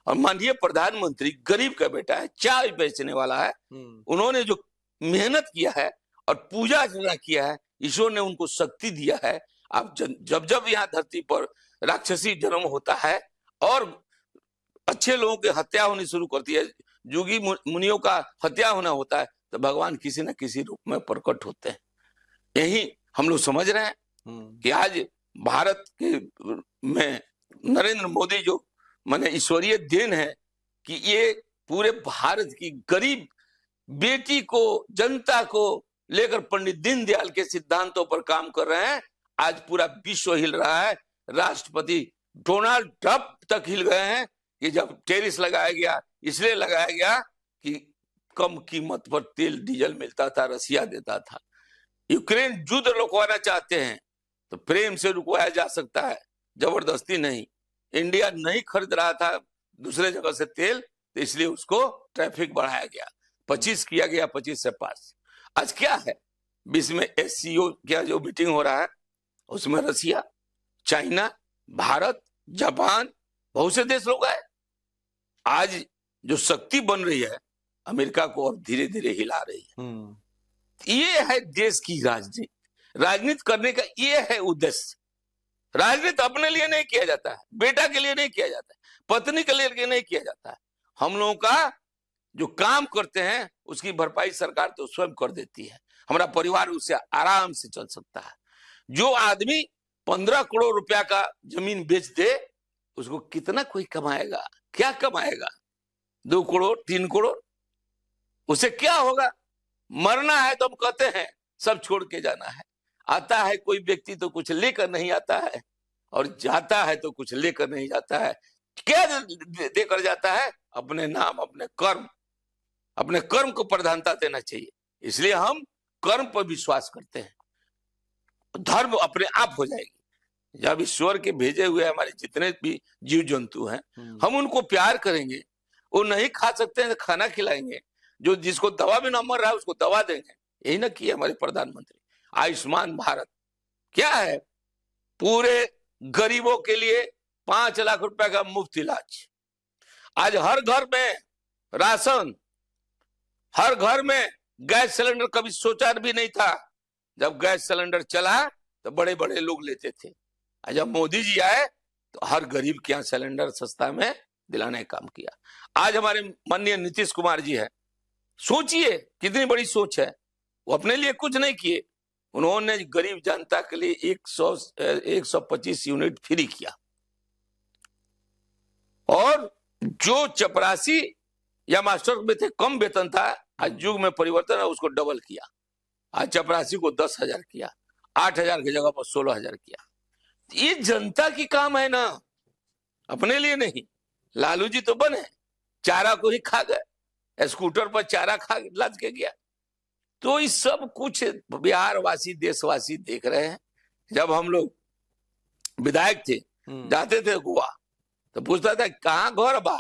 और माननीय प्रधानमंत्री गरीब का बेटा है, चाय बेचने वाला है, उन्होंने जो मेहनत किया है और पूजा अर्चना किया है, ईश्वर ने उनको शक्ति दिया है। अब जब जब यहाँ धरती पर राक्षसी जन्म होता है और अच्छे लोगों की हत्या होनी शुरू करती है, जोगी मुनियों का हत्या होना होता है, तो भगवान किसी न किसी रूप में प्रकट होते हैं। यही हम लोग समझ रहे हैं कि आज भारत के में नरेंद्र मोदी जो माने ईश्वरीय देन है कि ये पूरे भारत की गरीब बेटी को, जनता को लेकर पंडित दीनदयाल के सिद्धांतों पर काम कर रहे हैं। आज पूरा विश्व हिल रहा है। राष्ट्रपति डोनाल्ड ट्रंप तक हिल गए हैं कि जब टैरिफ लगाया गया, इसलिए लगाया गया कि कम कीमत पर तेल डीजल मिलता था, रसिया देता था। यूक्रेन युद्ध रुकवाना चाहते हैं तो प्रेम से रुकवाया जा सकता है, जबरदस्ती नहीं। इंडिया नहीं खरीद रहा था दूसरे जगह से तेल, तो इसलिए उसको ट्रैफिक बढ़ाया गया, 25 किया गया, 25 से पास। आज क्या है, बीच में SCO क्या जो मीटिंग हो रहा है, उसमें रसिया, चाइना, भारत, जापान, बहुत से देश लोग आए। आज जो शक्ति बन रही है, अमेरिका को अब धीरे धीरे हिला रही है। ये है देश की राजनीति। राजनीति करने का ये है उद्देश्य। राजनीति अपने लिए नहीं किया जाता है, बेटा के लिए नहीं किया जाता है, पत्नी के लिए नहीं किया जाता है। हम लोगों का जो काम करते हैं उसकी भरपाई सरकार तो स्वयं कर देती है। हमारा परिवार उससे आराम से चल सकता है। जो आदमी 15 करोड़ रुपया का जमीन बेच दे, उसको कितना कोई कमाएगा, क्या कमाएगा। 2 करोड़ 3 करोड़, उसे क्या होगा? मरना है तो हम कहते हैं सब छोड़ के जाना है। आता है कोई व्यक्ति तो कुछ लेकर नहीं आता है, और जाता है तो कुछ लेकर नहीं जाता है। क्या देकर जाता है? अपने नाम, अपने कर्म। अपने कर्म को प्रधानता देना चाहिए। इसलिए हम कर्म पर विश्वास करते हैं, धर्म अपने आप हो जाएगी। जब ईश्वर के भेजे हुए हमारे जितने भी जीव जंतु हैं, हम उनको प्यार करेंगे। वो नहीं खा सकते हैं तो खाना खिलाएंगे, जो जिसको दवा भी ना मर रहा है उसको दवा देंगे। यही ना किए हमारे प्रधानमंत्री। आयुष्मान भारत क्या है? पूरे गरीबों के लिए 5 लाख रुपए का मुफ्त इलाज। आज हर घर में राशन, हर घर में गैस सिलेंडर। कभी सोचा भी नहीं था। जब गैस सिलेंडर चला तो बड़े बड़े लोग लेते थे। आज जब मोदी जी आए तो हर गरीब के यहाँ सिलेंडर सस्ता में दिलाने का काम किया। आज हमारे माननीय नीतीश कुमार जी है, सोचिए कितनी बड़ी सोच है। वो अपने लिए कुछ नहीं किए, उन्होंने गरीब जनता के लिए 125 यूनिट फ्री किया। और जो चपरासी या मास्टर में थे, कम वेतन था, आज युग में परिवर्तन है, उसको डबल किया। आज चपरासी को 10,000 किया, 8,000 की जगह पर 16,000 किया। ये जनता की काम है ना, अपने लिए नहीं। लालू जी तो बने, चारा को ही खा गए, स्कूटर पर चारा खा लाद के गया। तो ये सब कुछ बिहार वासी, देशवासी देख रहे हैं। जब हम लोग विधायक थे, जाते थे गोवा, तो पूछता था कहाँ घर बा,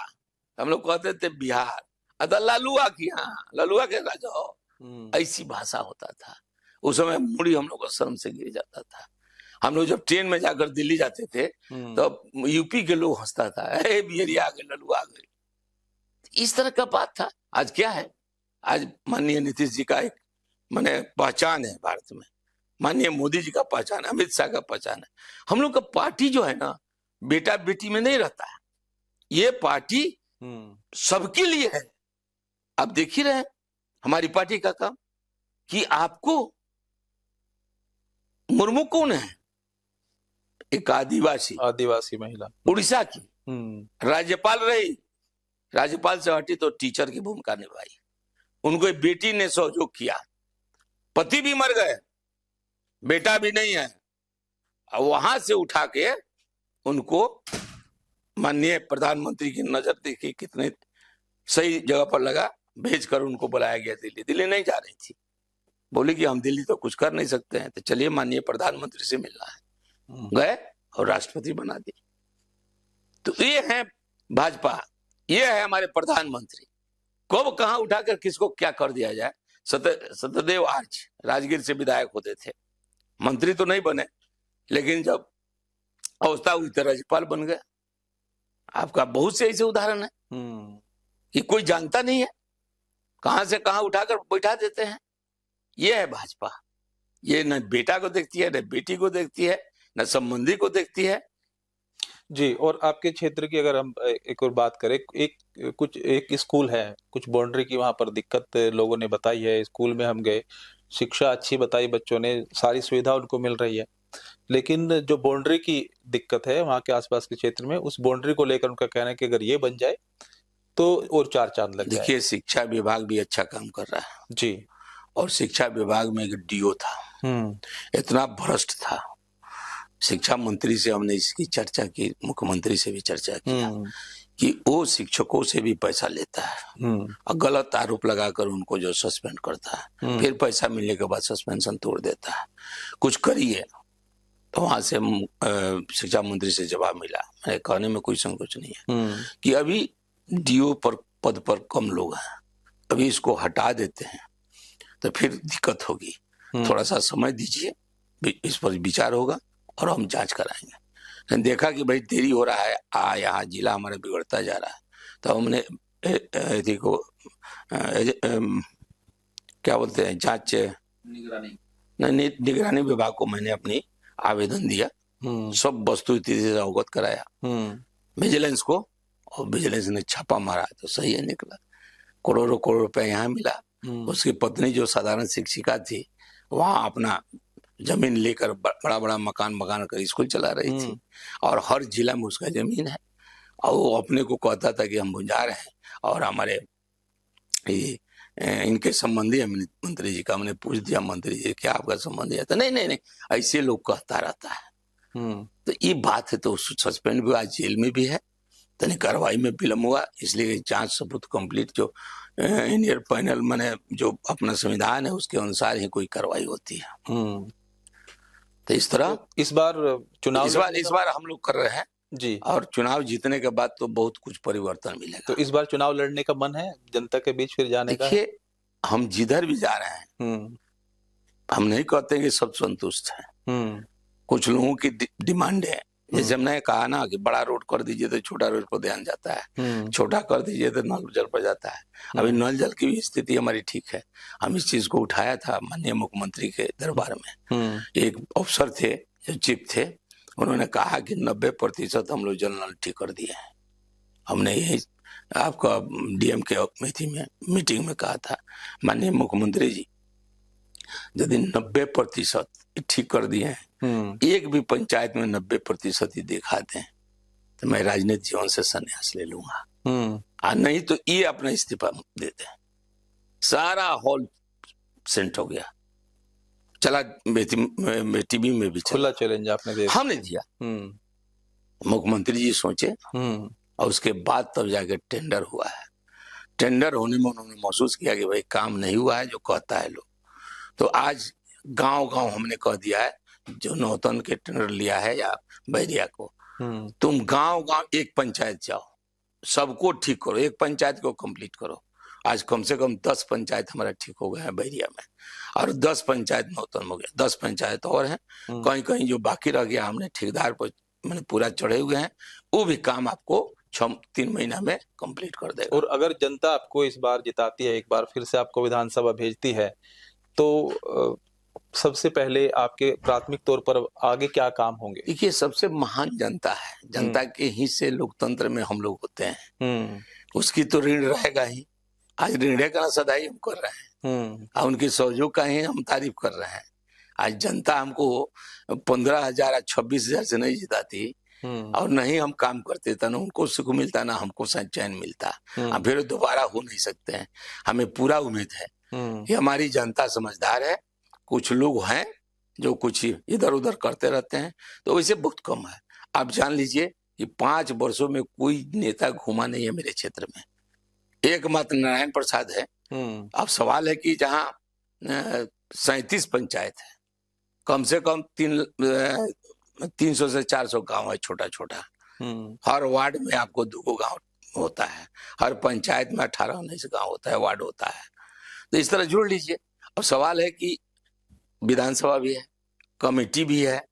हम लोग कहते थे बिहार। अतः ललुआ की, हाँ ललुआ के राजा हो, ऐसी भाषा होता था। उस समय मुड़ी हम लोग को शर्म से गिर जाता था। हम लोग जब ट्रेन में जाकर दिल्ली जाते थे तो यूपी के लोग हंसता था, बिहरिया आ गए, ललुआ आ गए। इस तरह का बात था। आज क्या है? आज माननीय नीतीश जी का एक माने पहचान है भारत में, माननीय मोदी जी का पहचान है, अमित शाह का पहचान है। हम लोग का पार्टी जो है ना, बेटा बेटी में नहीं रहता है। ये पार्टी सबके लिए है। आप देख ही रहे हैं हमारी पार्टी का काम कि आपको मुर्मू कौन है? एक आदिवासी महिला, उड़ीसा की राज्यपाल रही। राज्यपाल से हटी तो टीचर की भूमिका निभाई। उनको बेटी ने सहयोग किया, पति भी मर गए, बेटा भी नहीं है, और वहां से उठा के उनको माननीय प्रधानमंत्री की नजर देखी, कितने सही जगह पर लगा, भेजकर उनको बुलाया गया दिल्ली। दिल्ली नहीं जा रही थी, बोली कि हम दिल्ली तो कुछ कर नहीं सकते हैं, तो चलिए माननीय प्रधानमंत्री से मिलना है। गए और राष्ट्रपति बना दिए। तो ये है भाजपा, ये है हमारे प्रधानमंत्री। कब कहां उठाकर किसको क्या कर दिया जाए। सत्यदेव आर्च राजगीर से विधायक होते थे, मंत्री तो नहीं बने, लेकिन जब अवस्था हुई तो राज्यपाल बन गए। आपका बहुत से ऐसे उदाहरण है कि कोई जानता नहीं है, कहां से कहां उठाकर बैठा देते हैं। ये है भाजपा। ये न बेटा को देखती है, न बेटी को देखती है, न संबंधी को देखती है। जी। और आपके क्षेत्र की अगर हम एक और बात करें, एक स्कूल है, कुछ बाउंड्री की वहां पर दिक्कत लोगों ने बताई है। स्कूल में हम गए, शिक्षा अच्छी बताई बच्चों ने, सारी सुविधा उनको मिल रही है, लेकिन जो बाउंड्री की दिक्कत है वहां के आसपास के क्षेत्र में, उस बाउंड्री को लेकर उनका कहना है कि अगर ये बन जाए तो और 4 चांद लग जाए। देखिए, शिक्षा विभाग भी अच्छा काम कर रहा है जी। और शिक्षा विभाग में एक डीओ था, इतना भ्रष्ट था। शिक्षा मंत्री से हमने इसकी चर्चा की, मुख्यमंत्री से भी चर्चा किया कि वो शिक्षकों से भी पैसा लेता है और गलत आरोप लगाकर उनको जो सस्पेंड करता है, फिर पैसा मिलने के बाद सस्पेंशन तोड़ देता है। कुछ करिए। तो वहां से शिक्षा मंत्री से जवाब मिला, मैंने कहने में कोई संकोच नहीं है कि अभी डीओ पर पद पर कम लोग हैं, अभी इसको हटा देते हैं तो फिर दिक्कत होगी, थोड़ा सा समय दीजिए, इस पर विचार होगा और हम जांच कराएंगे। देखा कि भाई देरी हो रहा है, यहाँ जिला हमारा बिगड़ता जा रहा है, तो हमने को क्या बोलते हैं, जांच निगरानी विभाग को मैंने अपनी आवेदन दिया, सब वस्तु स्थिति से अवगत कराया विजिलेंस को, और विजिलेंस ने छापा मारा तो सही है निकला। करोड़ों करोड़ रुपए यहाँ मिला। उसकी पत्नी जो साधारण शिक्षिका थी, वहां अपना जमीन लेकर बड़ा बड़ा मकान कर स्कूल चला रही थी, और हर जिला में उसका जमीन है, और वो अपने को कहता था कि हम बुझा रहे हैं, और हमारे ये इनके संबंधी है मंत्री जी का, हमने पूछ दिया मंत्री जी क्या आपका संबंध है, तो नहीं नहीं नहीं ऐसे लोग कहता रहता है। तो ये बात है, तो सस्पेंड भी हुआ, जेल में भी है, तो कार्रवाई में विलम्ब हुआ, इसलिए जांच सबूत कंप्लीट जो इंडियन पैनल माने जो अपना संविधान है उसके अनुसार ही कोई कार्रवाई होती है। तो इस तरह तो इस बार चुनाव इस बार हम लोग कर रहे हैं जी, और चुनाव जीतने के बाद तो बहुत कुछ परिवर्तन मिलेगा। तो इस बार चुनाव लड़ने का मन है जनता के बीच फिर जाने का? देखिए हम जिधर भी जा रहे हैं हम नहीं कहते कि सब संतुष्ट हैं, कुछ लोगों की डिमांड है, जैसे हमने कहा ना कि बड़ा रोड कर दीजिए तो छोटा रोड पर ध्यान जाता है, छोटा कर दीजिए तो नल जल पर जाता है। अभी नल जल की भी स्थिति हमारी ठीक है, हम इस चीज को उठाया था माननीय मुख्यमंत्री के दरबार में। एक अफसर थे जो चीफ थे, उन्होंने कहा कि 90% हम लोग जल नल ठीक कर दिए हैं। हमने यही आपका डीएम के मीटिंग में कहा था, माननीय मुख्यमंत्री जी यदि 90% ठीक कर दिए हैं, एक भी पंचायत में 90% ही दिखा दें तो मैं राजनीतिक जीवन से संन्यास ले लूंगा, नहीं तो ये अपना इस्तीफा दे दें। सारा हॉल सेंट हो गया, चला टीवी में भी खुला चैलेंज आपने दिया? हमने दिया, मुख्यमंत्री जी सोचे और उसके बाद तब जाके टेंडर हुआ है। टेंडर होने में उन्होंने महसूस किया कि भाई काम नहीं हुआ है जो कहता है लोग, तो आज गांव-गांव हमने कह दिया है जो नौतन के टेंडर लिया है या बैरिया को, तुम गांव-गांव एक पंचायत जाओ, सबको ठीक करो, एक पंचायत को कंप्लीट करो। आज कम से कम 10 पंचायत हमारा ठीक हो गए हैं बैरिया में और 10 पंचायत नौतन हो गए, 10 पंचायत और हैं, कहीं कहीं जो बाकी रह गया हमने ठेकेदार पर मैंने पूरा चढ़े हुए हैं, वो भी काम आपको 3 महीना में कंप्लीट कर देगा। और अगर जनता आपको इस बार जिताती है, एक बार फिर से आपको विधानसभा भेजती है, तो सबसे पहले आपके प्राथमिक तौर पर आगे क्या काम होंगे? देखिए सबसे महान जनता है, जनता के ही से लोकतंत्र में हम लोग होते हैं, उसकी तो ऋण रहेगा ही। आज ऋण का सदाई हम कर रहे हैं और उनके सहयोग का ही हम तारीफ कर रहे हैं। आज जनता हमको 15,000 26,000 से नहीं जिताती और नहीं हम काम करते था, ना उनको सुख मिलता ना हमको चैन मिलता। हम फिर दोबारा हो नहीं सकते हैं। हमें पूरा उम्मीद है कि हमारी जनता समझदार है, कुछ लोग हैं जो कुछ इधर उधर करते रहते हैं, तो वैसे बहुत कम है। आप जान लीजिए कि 5 वर्षों में कोई नेता घूमा नहीं है मेरे क्षेत्र में, एकमात्र नारायण प्रसाद है। अब सवाल है कि जहाँ 37 पंचायत है, कम से कम 300 से 400 गांव है छोटा छोटा, हर वार्ड में आपको 2 गांव होता है, हर पंचायत में 18-19 गांव होता है, वार्ड होता है, तो इस तरह जोड़ लीजिए। अब सवाल है कि विधानसभा भी है, कमेटी भी है,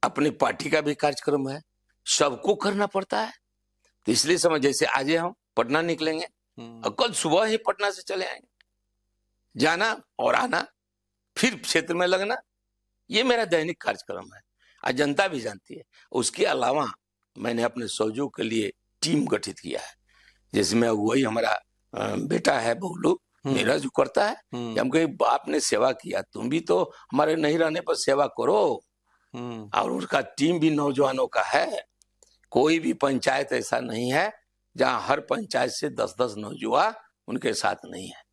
अपनी पार्टी का भी कार्यक्रम है, सबको करना पड़ता है। तो इसलिए समझ, जैसे आज हम पटना निकलेंगे और कल सुबह ही पटना से चले आएंगे, जाना और आना, फिर क्षेत्र में लगना, ये मेरा दैनिक कार्यक्रम है। आज जनता भी जानती है। उसके अलावा मैंने अपने सहयोग के लिए टीम गठित किया है, जिसमें वही हमारा बेटा है बबलू मेरा जो करता है, हम कहे आपने सेवा किया, तुम भी तो हमारे नहीं रहने पर सेवा करो। और उसका टीम भी नौजवानों का है, कोई भी पंचायत ऐसा नहीं है जहां हर पंचायत से 10-10 नौजवान उनके साथ नहीं है।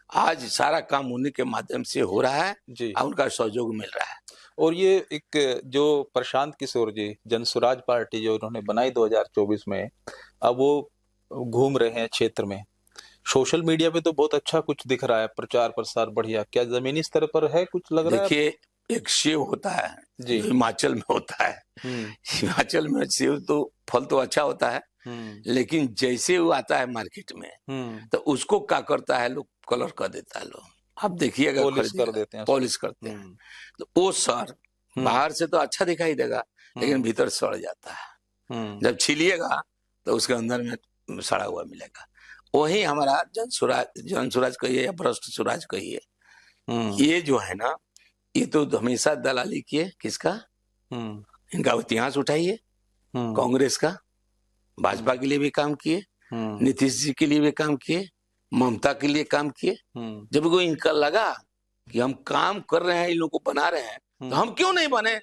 आज सारा काम उन्हीं के माध्यम से हो रहा है और उनका सहयोग मिल रहा है। और ये एक जो प्रशांत किशोर जी जनसुराज पार्टी जो उन्होंने बनाई 2024 में, अब वो घूम रहे हैं क्षेत्र में, सोशल मीडिया पे तो बहुत अच्छा कुछ दिख रहा है, प्रचार प्रसार बढ़िया, क्या जमीनी स्तर पर है कुछ लग रहा है? देखिए एक सेव होता है जी, हिमाचल में होता है, हिमाचल में सेव तो फल तो अच्छा होता है, लेकिन जैसे वो आता है मार्केट में तो उसको क्या करता है, लोग कलर कर देता है, लोग आप देखिएगा पॉलिश कर देते हैं, पॉलिश करते हैं, तो वो सर बाहर से तो अच्छा दिखाई देगा लेकिन भीतर सड़ जाता है। जब छीलिएगा तो उसके अंदर में सड़ा हुआ मिलेगा। वही हमारा जनसुराज कहिए या भ्रष्ट सुराज कहिए, ये जो है ना, ये तो हमेशा दलाली किए, किसका, इनका इतिहास उठाइए, कांग्रेस का, भाजपा के लिए भी काम किए, नीतीश जी के लिए भी काम किए, ममता के लिए काम किए। जब कोई इनका लगा कि हम काम कर रहे हैं, इन लोगों को बना रहे हैं, तो हम क्यों नहीं बने?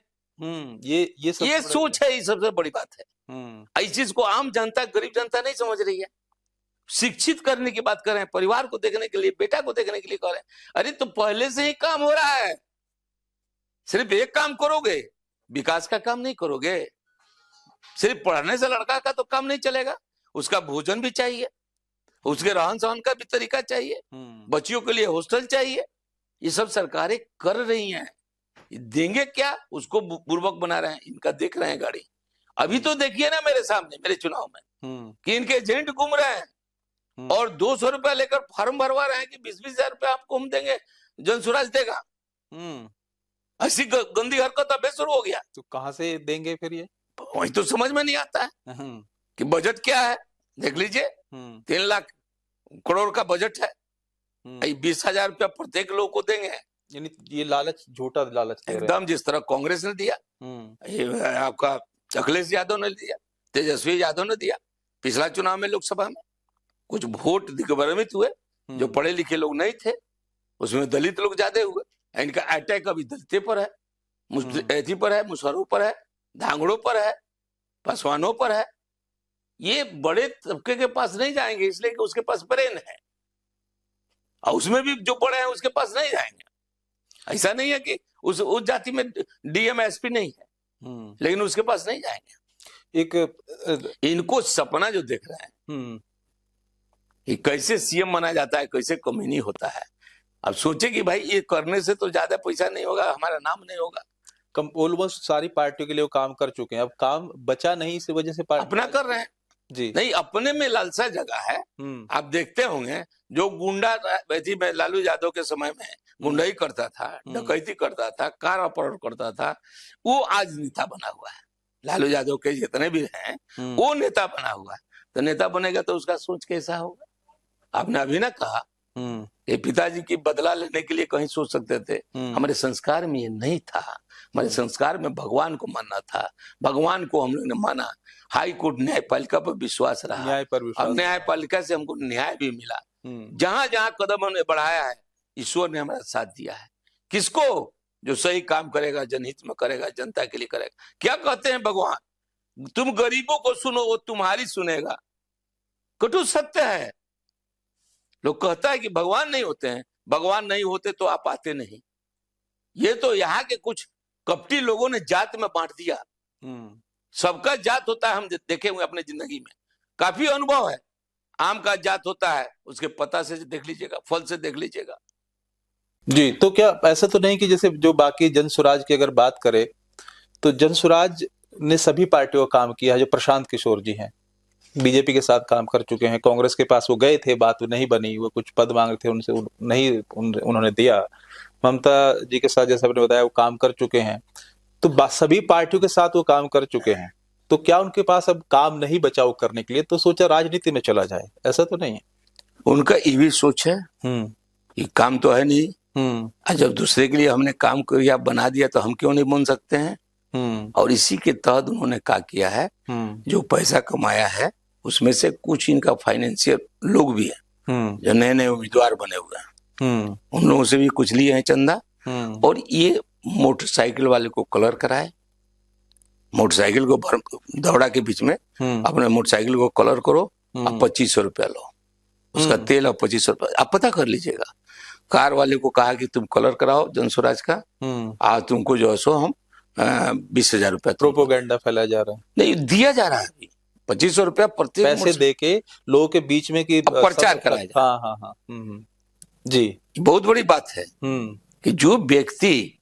ये सोच है, ये सबसे बड़ी बात है। इस चीज को आम जनता, गरीब जनता नहीं समझ रही है। शिक्षित करने की बात कर रहे हैं, परिवार को देखने के लिए, बेटा को देखने के लिए कर रहे हैं। अरे तो पहले से ही काम हो रहा है, सिर्फ एक काम करोगे, विकास का काम नहीं करोगे। सिर्फ पढ़ने से लड़का का तो काम नहीं चलेगा, उसका भोजन भी चाहिए, उसके रहन सहन का भी तरीका चाहिए, बच्चियों के लिए हॉस्टल चाहिए। ये सब सरकारें कर रही हैं, देंगे क्या, उसको बुर्बक बना रहे हैं। इनका देख रहे हैं गाड़ी, अभी तो देखिए ना मेरे सामने, मेरे चुनाव में कि इनके एजेंट घूम रहे हैं और 200 रुपया लेकर फॉर्म भरवा रहे हैं कि 20-20 हजार रुपया आपको हम देंगे, जन स्वराज देगा। ऐसी गंदी हरकत अब शुरू हो गया। तो कहां से देंगे फिर ये? वही तो समझ में नहीं आता है कि बजट क्या है। देख लीजिए, 3 लाख करोड़ का बजट है, 20,000 रुपया प्रत्येक लोग को देंगे। यानी ये लालच, झूठा लालच एकदम, जिस तरह कांग्रेस ने दिया, ये आपका अखिलेश यादव ने दिया, तेजस्वी यादव ने दिया। पिछला चुनाव में लोकसभा में कुछ वोट दिग्भ्रमित हुए, जो पढ़े लिखे लोग नहीं थे, उसमें दलित लोग ज्यादा हुए। इनका अटैक अभी दलित पर है, एथी पर है, मुसहरों पर है, धांगड़ों पर है, पासवानों पर है। ये बड़े तबके के पास नहीं जाएंगे, इसलिए कि उसके पास ब्रेन है, और उसमें भी जो बड़े हैं उसके पास नहीं जाएंगे। ऐसा नहीं है कि उस जाति में डीएम एसपी नहीं है, लेकिन उसके पास नहीं जाएंगे। इनको सपना जो देख रहे हैं कि कैसे सीएम बना जाता है, कैसे कमीनी होता है। अब सोचे कि भाई ये करने से तो ज्यादा पैसा नहीं होगा, हमारा नाम नहीं होगा। ऑलमोस्ट सारी पार्टियों के लिए वो काम कर चुके हैं, अब काम बचा नहीं, इस वजह से अपना कर रहे हैं जी। नहीं, अपने में लालसा जगह है। आप देखते होंगे जो गुंडा में लालू यादव के समय में गुंडाई करता था, डकैती करता था, कार अपहरण करता था, वो आज नेता बना हुआ है। लालू यादव के जितने भी हैं वो नेता बना हुआ है। तो नेता बनेगा तो उसका सोच कैसा होगा? आपने अभी ना कहा कि पिताजी की बदला लेने के लिए कहीं सोच सकते थे, हमारे संस्कार में ये नहीं था। हमारे संस्कार में भगवान को मानना था, भगवान को हम लोग ने माना। हाई कोर्ट न्यायपालिका पर विश्वास रहा, न्याय पर विश्वास, अब न्यायपालिका से हमको न्याय भी मिला। जहां जहां कदम हमने बढ़ाया है, ईश्वर ने हमारा साथ दिया है। किसको? जो सही काम करेगा, जनहित में करेगा, जनता के लिए करेगा। क्या कहते हैं भगवान? तुम गरीबों को सुनो, वो तुम्हारी सुनेगा। कटु सत्य है। लोग कहता है कि भगवान नहीं होते हैं, भगवान नहीं होते तो आप आते नहीं। ये तो यहाँ के कुछ कपटी लोगों ने जात में बांट दिया। सबका जात होता है, हम देखे हुए अपने जिंदगी में, काफी अनुभव है। आम का जात होता है, उसके पत्ता से देख लीजिएगा, फल से देख लीजिएगा जी। तो क्या ऐसा तो नहीं कि जैसे जो बाकी जन स्वराज की अगर बात करें तो जन स्वराज ने सभी पार्टियों का काम किया है। जो प्रशांत किशोर जी हैं, बीजेपी के साथ काम कर चुके हैं, कांग्रेस के पास वो गए थे, बात नहीं बनी, वो कुछ पद मांग रहे थे, उनसे नहीं उन्होंने दिया। ममता जी के साथ जैसा आपने बताया वो काम कर चुके हैं, तो सभी पार्टियों के साथ वो काम कर चुके हैं। तो क्या उनके पास अब काम नहीं बचाव करने के लिए तो सोचा राजनीति में चला जाए? ऐसा तो नहीं है? उनका ये भी सोच है कि काम तो है नहीं, जब दूसरे के लिए हमने काम किया, बना दिया, तो हम क्यों नहीं बन सकते हैं। और इसी के तहत उन्होंने क्या किया है, जो पैसा कमाया है उसमें से कुछ इनका फाइनेंशियल लोग भी है जो नए नए उम्मीदवार बने हुए हैं, उन लोगों से भी कुछ लिए हैं चंदा। और ये मोटरसाइकिल वाले को कलर कराए, मोटरसाइकिल को दौड़ा के बीच में अपने मोटरसाइकिल को कलर करो, आप 2500 रुपया लो, उसका तेल और 2500 रुपया। आप पता कर लीजिएगा। कार वाले को कहा कि तुम कलर कराओ जन स्वराज का, आज तुमको जो है सो हम 20,000 रुपया। प्रोपोगेंडा फैलाया जा रहा है, नहीं दिया जा रहा है अभी 2500 रुपया प्रत्येक पैसे दे के लोगों के बीच में कि प्रचार कराया जाए। हाँ जी। बहुत बड़ी बात है कि जो व्यक्ति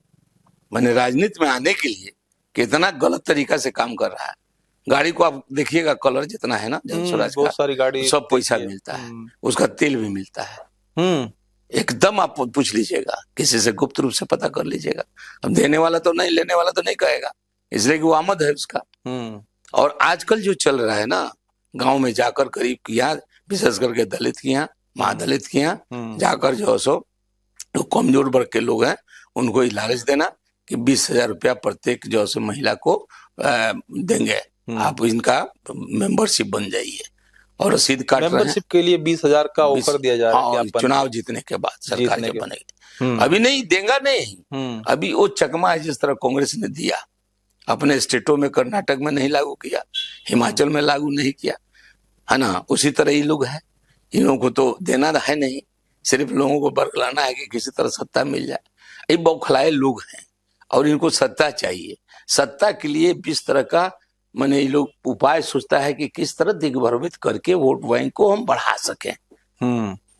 मैंने राजनीति में आने के लिए कितना गलत तरीका से काम कर रहा है। गाड़ी को आप देखिएगा, कलर जितना है ना जन स्वराज का, सारी गाड़ी सब पैसा मिलता है, उसका तेल भी मिलता है। एकदम आप पूछ लीजिएगा, किसी से गुप्त रूप से पता कर लीजिएगा। अब देने वाला तो नहीं, लेने वाला तो नहीं कहेगा, इसलिए कि वो आमद है उसका। और आजकल जो चल रहा है ना, गांव में जाकर गरीब की यहाँ, विशेष करके दलित की यहाँ, महादलित की यहाँ जाकर जो सो जो कमजोर वर्ग के लोग हैं उनको लालच देना कि 20,000 रुपया प्रत्येक जो सो महिला को देंगे, आप इनका मेंबरशिप बन जाइए। और रसीद काट रहे हैं। मेंबरशिप के लिए 20,000 का ऑफर दिया जा रहा है चुनाव जीतने के बाद, सरकार जब बनेगी। अभी नहीं देगा, नहीं अभी वो चकमा है जिस तरह कांग्रेस ने दिया, अपने स्टेटों में, कर्नाटक में नहीं लागू किया, हिमाचल में लागू नहीं किया, है ना, उसी तरह ये लोग है। इन लोगों को तो देना है नहीं, सिर्फ लोगों को बरगलाना है कि किसी तरह सत्ता मिल जाए। ये बौखलाए लोग हैं और इनको सत्ता चाहिए। सत्ता के लिए 20 तरह का माने ये लोग उपाय सोचता है कि किस तरह दिग्भ्रमित करके वोट बैंक को हम बढ़ा सकें।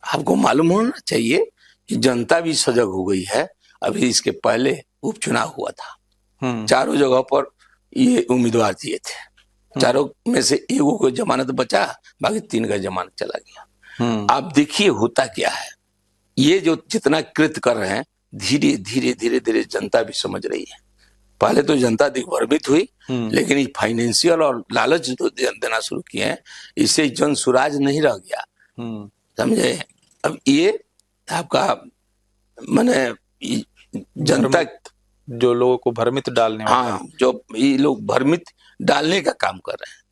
आपको मालूम होना चाहिए कि जनता भी सजग हो गई है। अभी इसके पहले उपचुनाव हुआ था, चारों जगह पर ये उम्मीदवार दिए थे, चारों में से एगो को जमानत बचा, बाकी 3 का जमानत चला गया। आप देखिए होता क्या है, ये जो जितना कृत्य कर रहे हैं धीरे धीरे धीरे धीरे जनता भी समझ रही है। पहले तो जनता दिग्भ्रमित हुई, लेकिन ये फाइनेंशियल और लालच जो देना शुरू किए हैं, इससे जन सुराज नहीं रह गया, समझे। अब ये आपका माने जनता जो लोगों को भ्रमित डालने, हाँ, जो ये लोग भ्रमित डालने का काम कर रहे हैं,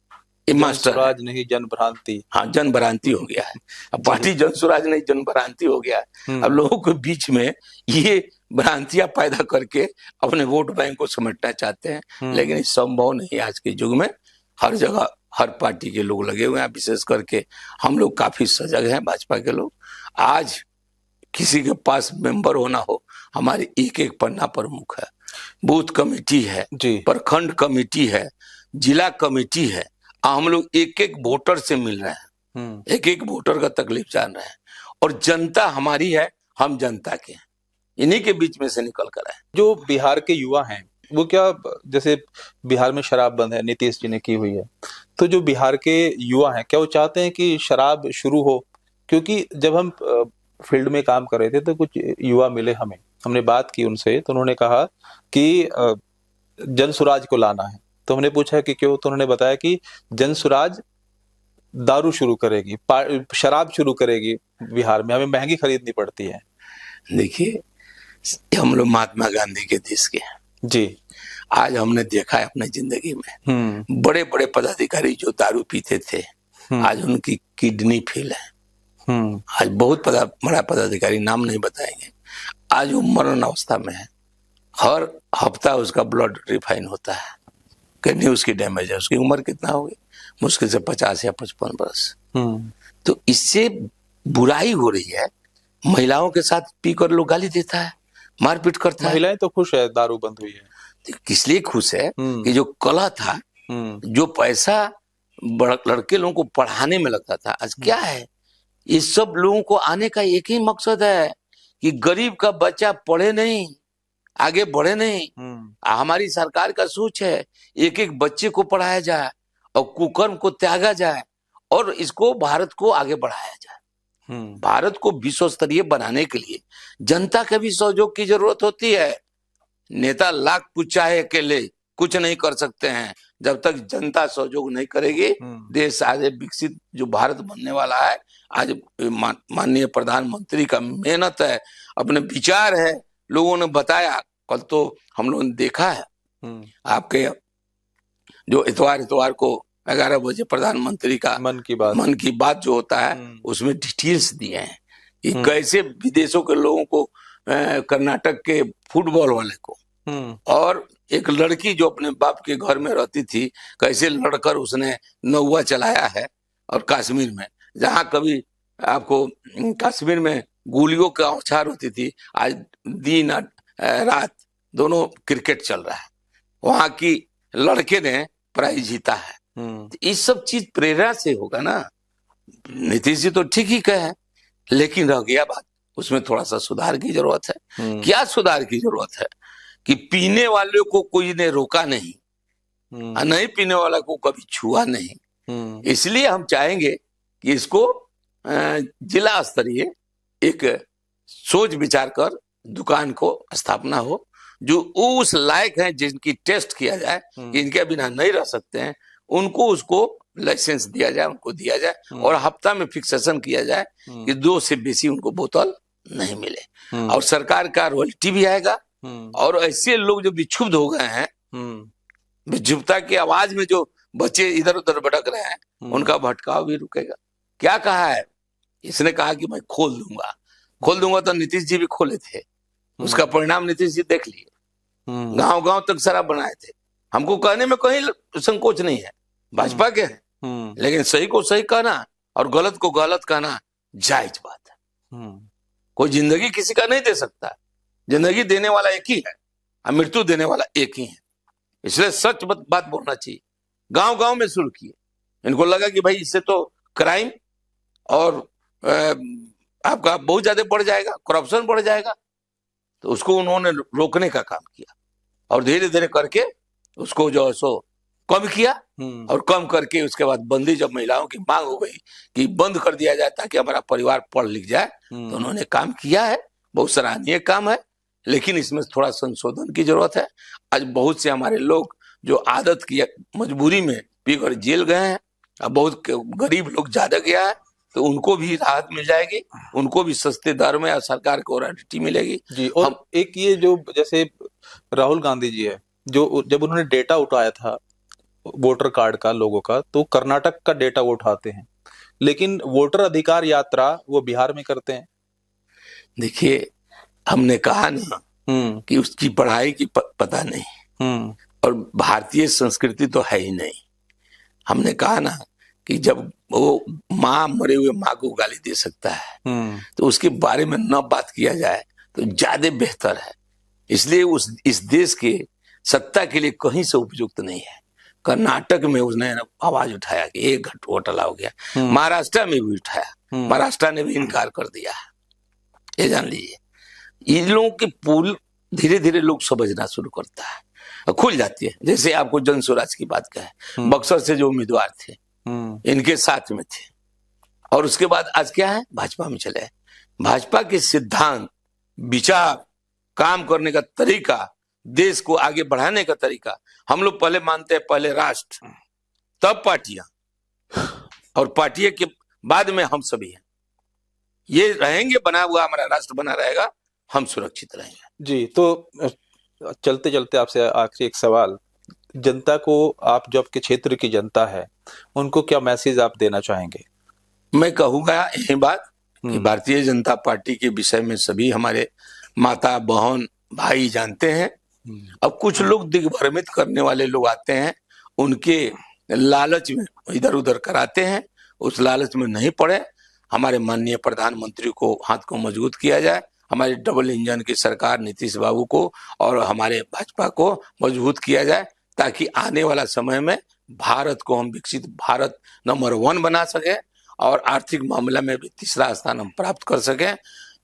ये मास्टर राज नहीं जन भ्रांति। हाँ, जन भ्रांति हो गया है। अब पार्टी जन सुराज नहीं जन भ्रांति हो गया है। अब लोगों के बीच में ये भ्रांतियां पैदा करके अपने वोट बैंक को समेटना चाहते हैं, लेकिन ये संभव नहीं। आज के युग में हर जगह हर पार्टी के लोग लगे हुए हैं, विशेष करके हम लोग काफी सजग हैं, भाजपा के लोग। आज किसी के पास मेंबर होना हो, हमारे एक एक पन्ना प्रमुख है, बूथ कमेटी है, प्रखंड कमेटी है, जिला कमेटी है। हम लोग एक एक वोटर से मिल रहे हैं, एक एक वोटर का तकलीफ जान रहे हैं, और जनता हमारी है, हम जनता के हैं, इन्हीं के बीच में से निकल कर आए। जो बिहार के युवा हैं वो क्या, जैसे बिहार में शराब बंद है, नीतीश जी ने की हुई है, तो जो बिहार के युवा हैं क्या वो चाहते हैं कि शराब शुरू हो? क्योंकि जब हम फील्ड में काम कर रहे थे तो कुछ युवा मिले हमें, हमने बात की उनसे, तो उन्होंने कहा कि जन सुराज को लाना है। तो हमने पूछा कि क्यों, तो उन्होंने बताया कि जन सुराज दारू शुरू करेगी, शराब शुरू करेगी बिहार में, हमें महंगी खरीदनी पड़ती है। देखिए, हम लोग महात्मा गांधी के देश के हैं जी। आज हमने देखा है अपने जिंदगी में बड़े बड़े पदाधिकारी जो दारू पीते थे, आज उनकी किडनी फेल है। आज बहुत बड़ा पदाधिकारी, नाम नहीं बताएंगे, आज वो मरण अवस्था में है। हर हफ्ता उसका ब्लड रिफाइन होता है, किडनी उसकी डैमेज है। उसकी उम्र कितना होगी? मुश्किल से 50 या 55 वर्ष। तो इससे बुराई हो रही है। महिलाओं के साथ पीकर लोग गाली देता है, मारपीट करता है। महिलाएं तो खुश है दारू बंद हुई है। तो किस लिए खुश है कि जो कला था, जो पैसा लड़के लोगों को पढ़ाने में लगता था, आज क्या है? इस सब लोगों को आने का एक ही मकसद है कि गरीब का बच्चा पढ़े नहीं, आगे बढ़े नहीं। हमारी सरकार का सोच है एक एक बच्चे को पढ़ाया जाए और कुकर्म को त्यागा जाए और इसको भारत को आगे बढ़ाया जाए। भारत को विश्व स्तरीय बनाने के लिए जनता के भी सहयोग की जरूरत होती है। नेता लाख कुछ चाहे अकेले कुछ नहीं कर सकते हैं। जब तक जनता सहयोग नहीं करेगी, देश आज विकसित जो भारत बनने वाला है, आज माननीय प्रधानमंत्री का मेहनत है, अपने विचार है, लोगों ने बताया। कल तो हम लोगों ने देखा है आपके जो इतवार को 11 बजे प्रधानमंत्री का मन की बात जो होता है, उसमें डिटेल्स दिए हैं कि कैसे विदेशों के लोगों को, कर्नाटक के फुटबॉल वाले को, और एक लड़की जो अपने बाप के घर में रहती थी, कैसे लड़कर उसने नौवा चलाया है। और कश्मीर में जहां कभी आपको कश्मीर में गोलियों का औछार होती थी, आज दिन रात दोनों क्रिकेट चल रहा है। वहां की लड़के ने प्राइज जीता है। इस सब चीज प्रेरणा से होगा ना। नीतीश जी तो ठीक ही कहे, लेकिन रह गया बात, उसमें थोड़ा सा सुधार की जरूरत है। क्या सुधार की जरूरत है कि पीने वाले को कोई ने रोका नहीं, नहीं पीने वाला को कभी छुआ नहीं। इसलिए हम चाहेंगे कि इसको जिला स्तरीय एक सोच विचार कर दुकान को स्थापना हो, जो उस लायक हैं जिनकी टेस्ट किया जाए कि इनके बिना नहीं रह सकते हैं, उनको उसको लाइसेंस दिया जाए, उनको दिया जाए, और हफ्ता में फिक्सेशन किया जाए कि 2 से बेसी उनको बोतल नहीं मिले। और सरकार का रॉयल्टी भी आएगा। और ऐसे लोग जो विक्षुब्ध हो गए हैं, विक्षुब्धता की आवाज में जो बच्चे इधर उधर भटक रहे हैं, उनका भटकाव भी रुकेगा। क्या कहा है इसने? कहा कि मैं खोल दूंगा। तो नीतीश जी भी खोले थे, उसका परिणाम नीतीश जी देख लिए। गांव तक शराब बनाए थे। हमको कहने में कहीं संकोच नहीं है, भाजपा के हैं, लेकिन सही को सही कहना और गलत को गलत कहना जायज बात है। कोई जिंदगी किसी का नहीं दे सकता, जिंदगी देने वाला एक ही है और मृत्यु देने वाला एक ही है। इसलिए सच बात बोलना चाहिए। गांव गांव में शुरू किए, इनको लगा कि भाई इससे तो क्राइम और आपका बहुत ज्यादा बढ़ जाएगा, करप्शन बढ़ जाएगा, तो उसको उन्होंने रोकने का काम किया और धीरे धीरे करके उसको जो है सो कम किया और कम करके उसके बाद बंदी जब महिलाओं की मांग हो गई कि बंद कर दिया जाए ताकि हमारा परिवार पढ़ लिख जाए, तो उन्होंने काम किया है। बहुत सराहनीय काम है, लेकिन इसमें थोड़ा संशोधन की जरूरत है। आज बहुत से हमारे लोग जो आदत की मजबूरी में पीकर जेल गए हैं, अब बहुत गरीब लोग ज्यादा गया है, तो उनको भी राहत मिल जाएगी, उनको भी सस्ते दर में सरकार को रॉयल्टी मिलेगी जी। और एक ये जो जैसे राहुल गांधी जी है, जो जब उन्होंने डेटा उठाया था वोटर कार्ड का लोगों का, तो कर्नाटक का डेटा वो उठाते हैं, लेकिन वोटर अधिकार यात्रा वो बिहार में करते हैं। देखिए, हमने कहा ना कि उसकी पढ़ाई की पता नहीं और भारतीय संस्कृति तो है ही नहीं। हमने कहा ना कि जब वो माँ मरे हुए माँ को गाली दे सकता है तो उसके बारे में न बात किया जाए तो ज्यादा बेहतर है। इसलिए इस देश के सत्ता के लिए कहीं से उपयुक्त नहीं है। कर्नाटक में उसने आवाज उठाया कि एक घोटाला हो गया, महाराष्ट्र में भी उठाया, महाराष्ट्र ने भी इनकार कर दिया। ये जान लीजिए, इन लोगों की पुल धीरे धीरे लोग समझना शुरू करता है, खुल जाती है। जैसे आपको जन स्वराज की बात कहे, बक्सर से जो उम्मीदवार थे इनके साथ में थे और उसके बाद आज क्या है, भाजपा में चले। भाजपा के सिद्धांत, विचार, काम करने का तरीका, देश को आगे बढ़ाने का तरीका, हम लोग पहले मानते हैं पहले राष्ट्र, तब पार्टियां, और पार्टियां के बाद में हम सभी हैं। ये रहेंगे, बना हुआ हमारा राष्ट्र बना रहेगा, हम सुरक्षित रहेंगे। जी। तो चलते चलते आपसे आखिरी एक सवाल, जनता को, आप जो आपके क्षेत्र की जनता है, उनको क्या मैसेज आप देना चाहेंगे? मैं कहूंगा यही बात कि भारतीय जनता पार्टी के विषय में सभी हमारे माता बहन भाई जानते हैं। अब कुछ लोग दिग्भ्रमित करने वाले लोग आते हैं, उनके लालच में इधर उधर कराते हैं, उस लालच में नहीं पड़े। हमारे माननीय प्रधानमंत्री को हाथ को मजबूत किया जाए, हमारे डबल इंजन की सरकार नीतीश बाबू को और हमारे भाजपा को मजबूत किया जाए, ताकि आने वाला समय में भारत को हम विकसित भारत नंबर 1 बना सके और आर्थिक मामला में भी तीसरा स्थान हम प्राप्त कर सके।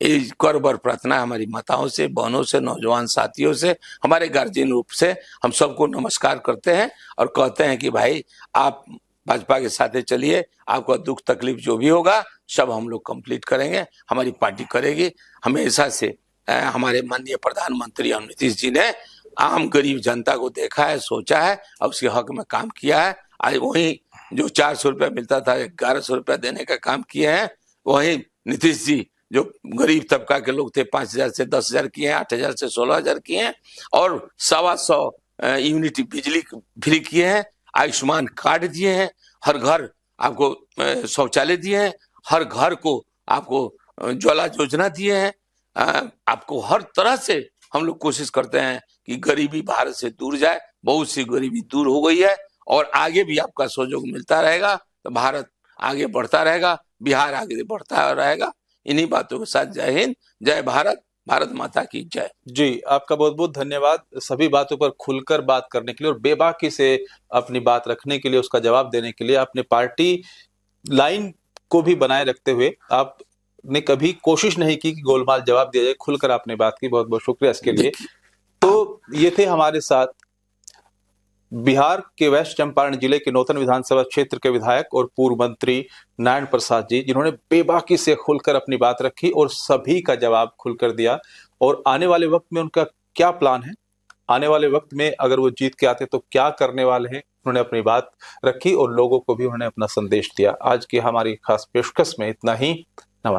इस कर प्रार्थना हमारी माताओं से, बहनों से, नौजवान साथियों से, हमारे गार्जियन रूप से हम सबको नमस्कार करते हैं और कहते हैं कि भाई आप भाजपा के साथ चलिए, आपका दुख तकलीफ जो भी होगा सब हम लोग कंप्लीट करेंगे, हमारी पार्टी करेगी। हमेशा से हमारे माननीय प्रधानमंत्री नीतीश जी ने आम गरीब जनता को देखा है, सोचा है और उसके हक में काम किया है। आज वही जो 400 रुपया मिलता था 1100 रुपया देने का काम किए हैं। वही नीतीश जी जो गरीब तबका के लोग थे 5000 से 10,000 किए हैं, 8000 से 16,000 किए हैं और 125 यूनिट बिजली फ्री किए हैं, आयुष्मान कार्ड दिए हैं, हर घर आपको शौचालय दिए हैं, हर घर को आपको ज्वाला योजना दिए हैं। आपको हर तरह से हम लोग कोशिश करते हैं कि गरीबी भारत से दूर जाए। बहुत सी गरीबी दूर हो गई है और आगे भी आपका सहयोग मिलता रहेगा तो भारत आगे बढ़ता रहेगा, बिहार आगे बढ़ता रहेगा। इन्हीं बातों के साथ जय हिंद, जय भारत, भारत माता की जय। जी, आपका बहुत बहुत धन्यवाद सभी बातों पर खुलकर बात करने के लिए और बेबाकी से अपनी बात रखने के लिए, उसका जवाब देने के लिए। अपने पार्टी लाइन को भी बनाए रखते हुए आपने कभी कोशिश नहीं की कि गोलमाल जवाब दिया जाए, खुलकर आपने बात की। बहुत बहुत शुक्रिया इसके लिए। तो ये थे हमारे साथ बिहार के वेस्ट चंपारण जिले के नौतन विधानसभा क्षेत्र के विधायक और पूर्व मंत्री नारायण प्रसाद जी, जिन्होंने बेबाकी से खुलकर अपनी बात रखी और सभी का जवाब खुलकर दिया। और आने वाले वक्त में उनका क्या प्लान है, आने वाले वक्त में अगर वो जीत के आते तो क्या करने वाले हैं, उन्होंने अपनी बात रखी और लोगों को भी उन्होंने अपना संदेश दिया। आज की हमारी खास पेशकश में इतना ही।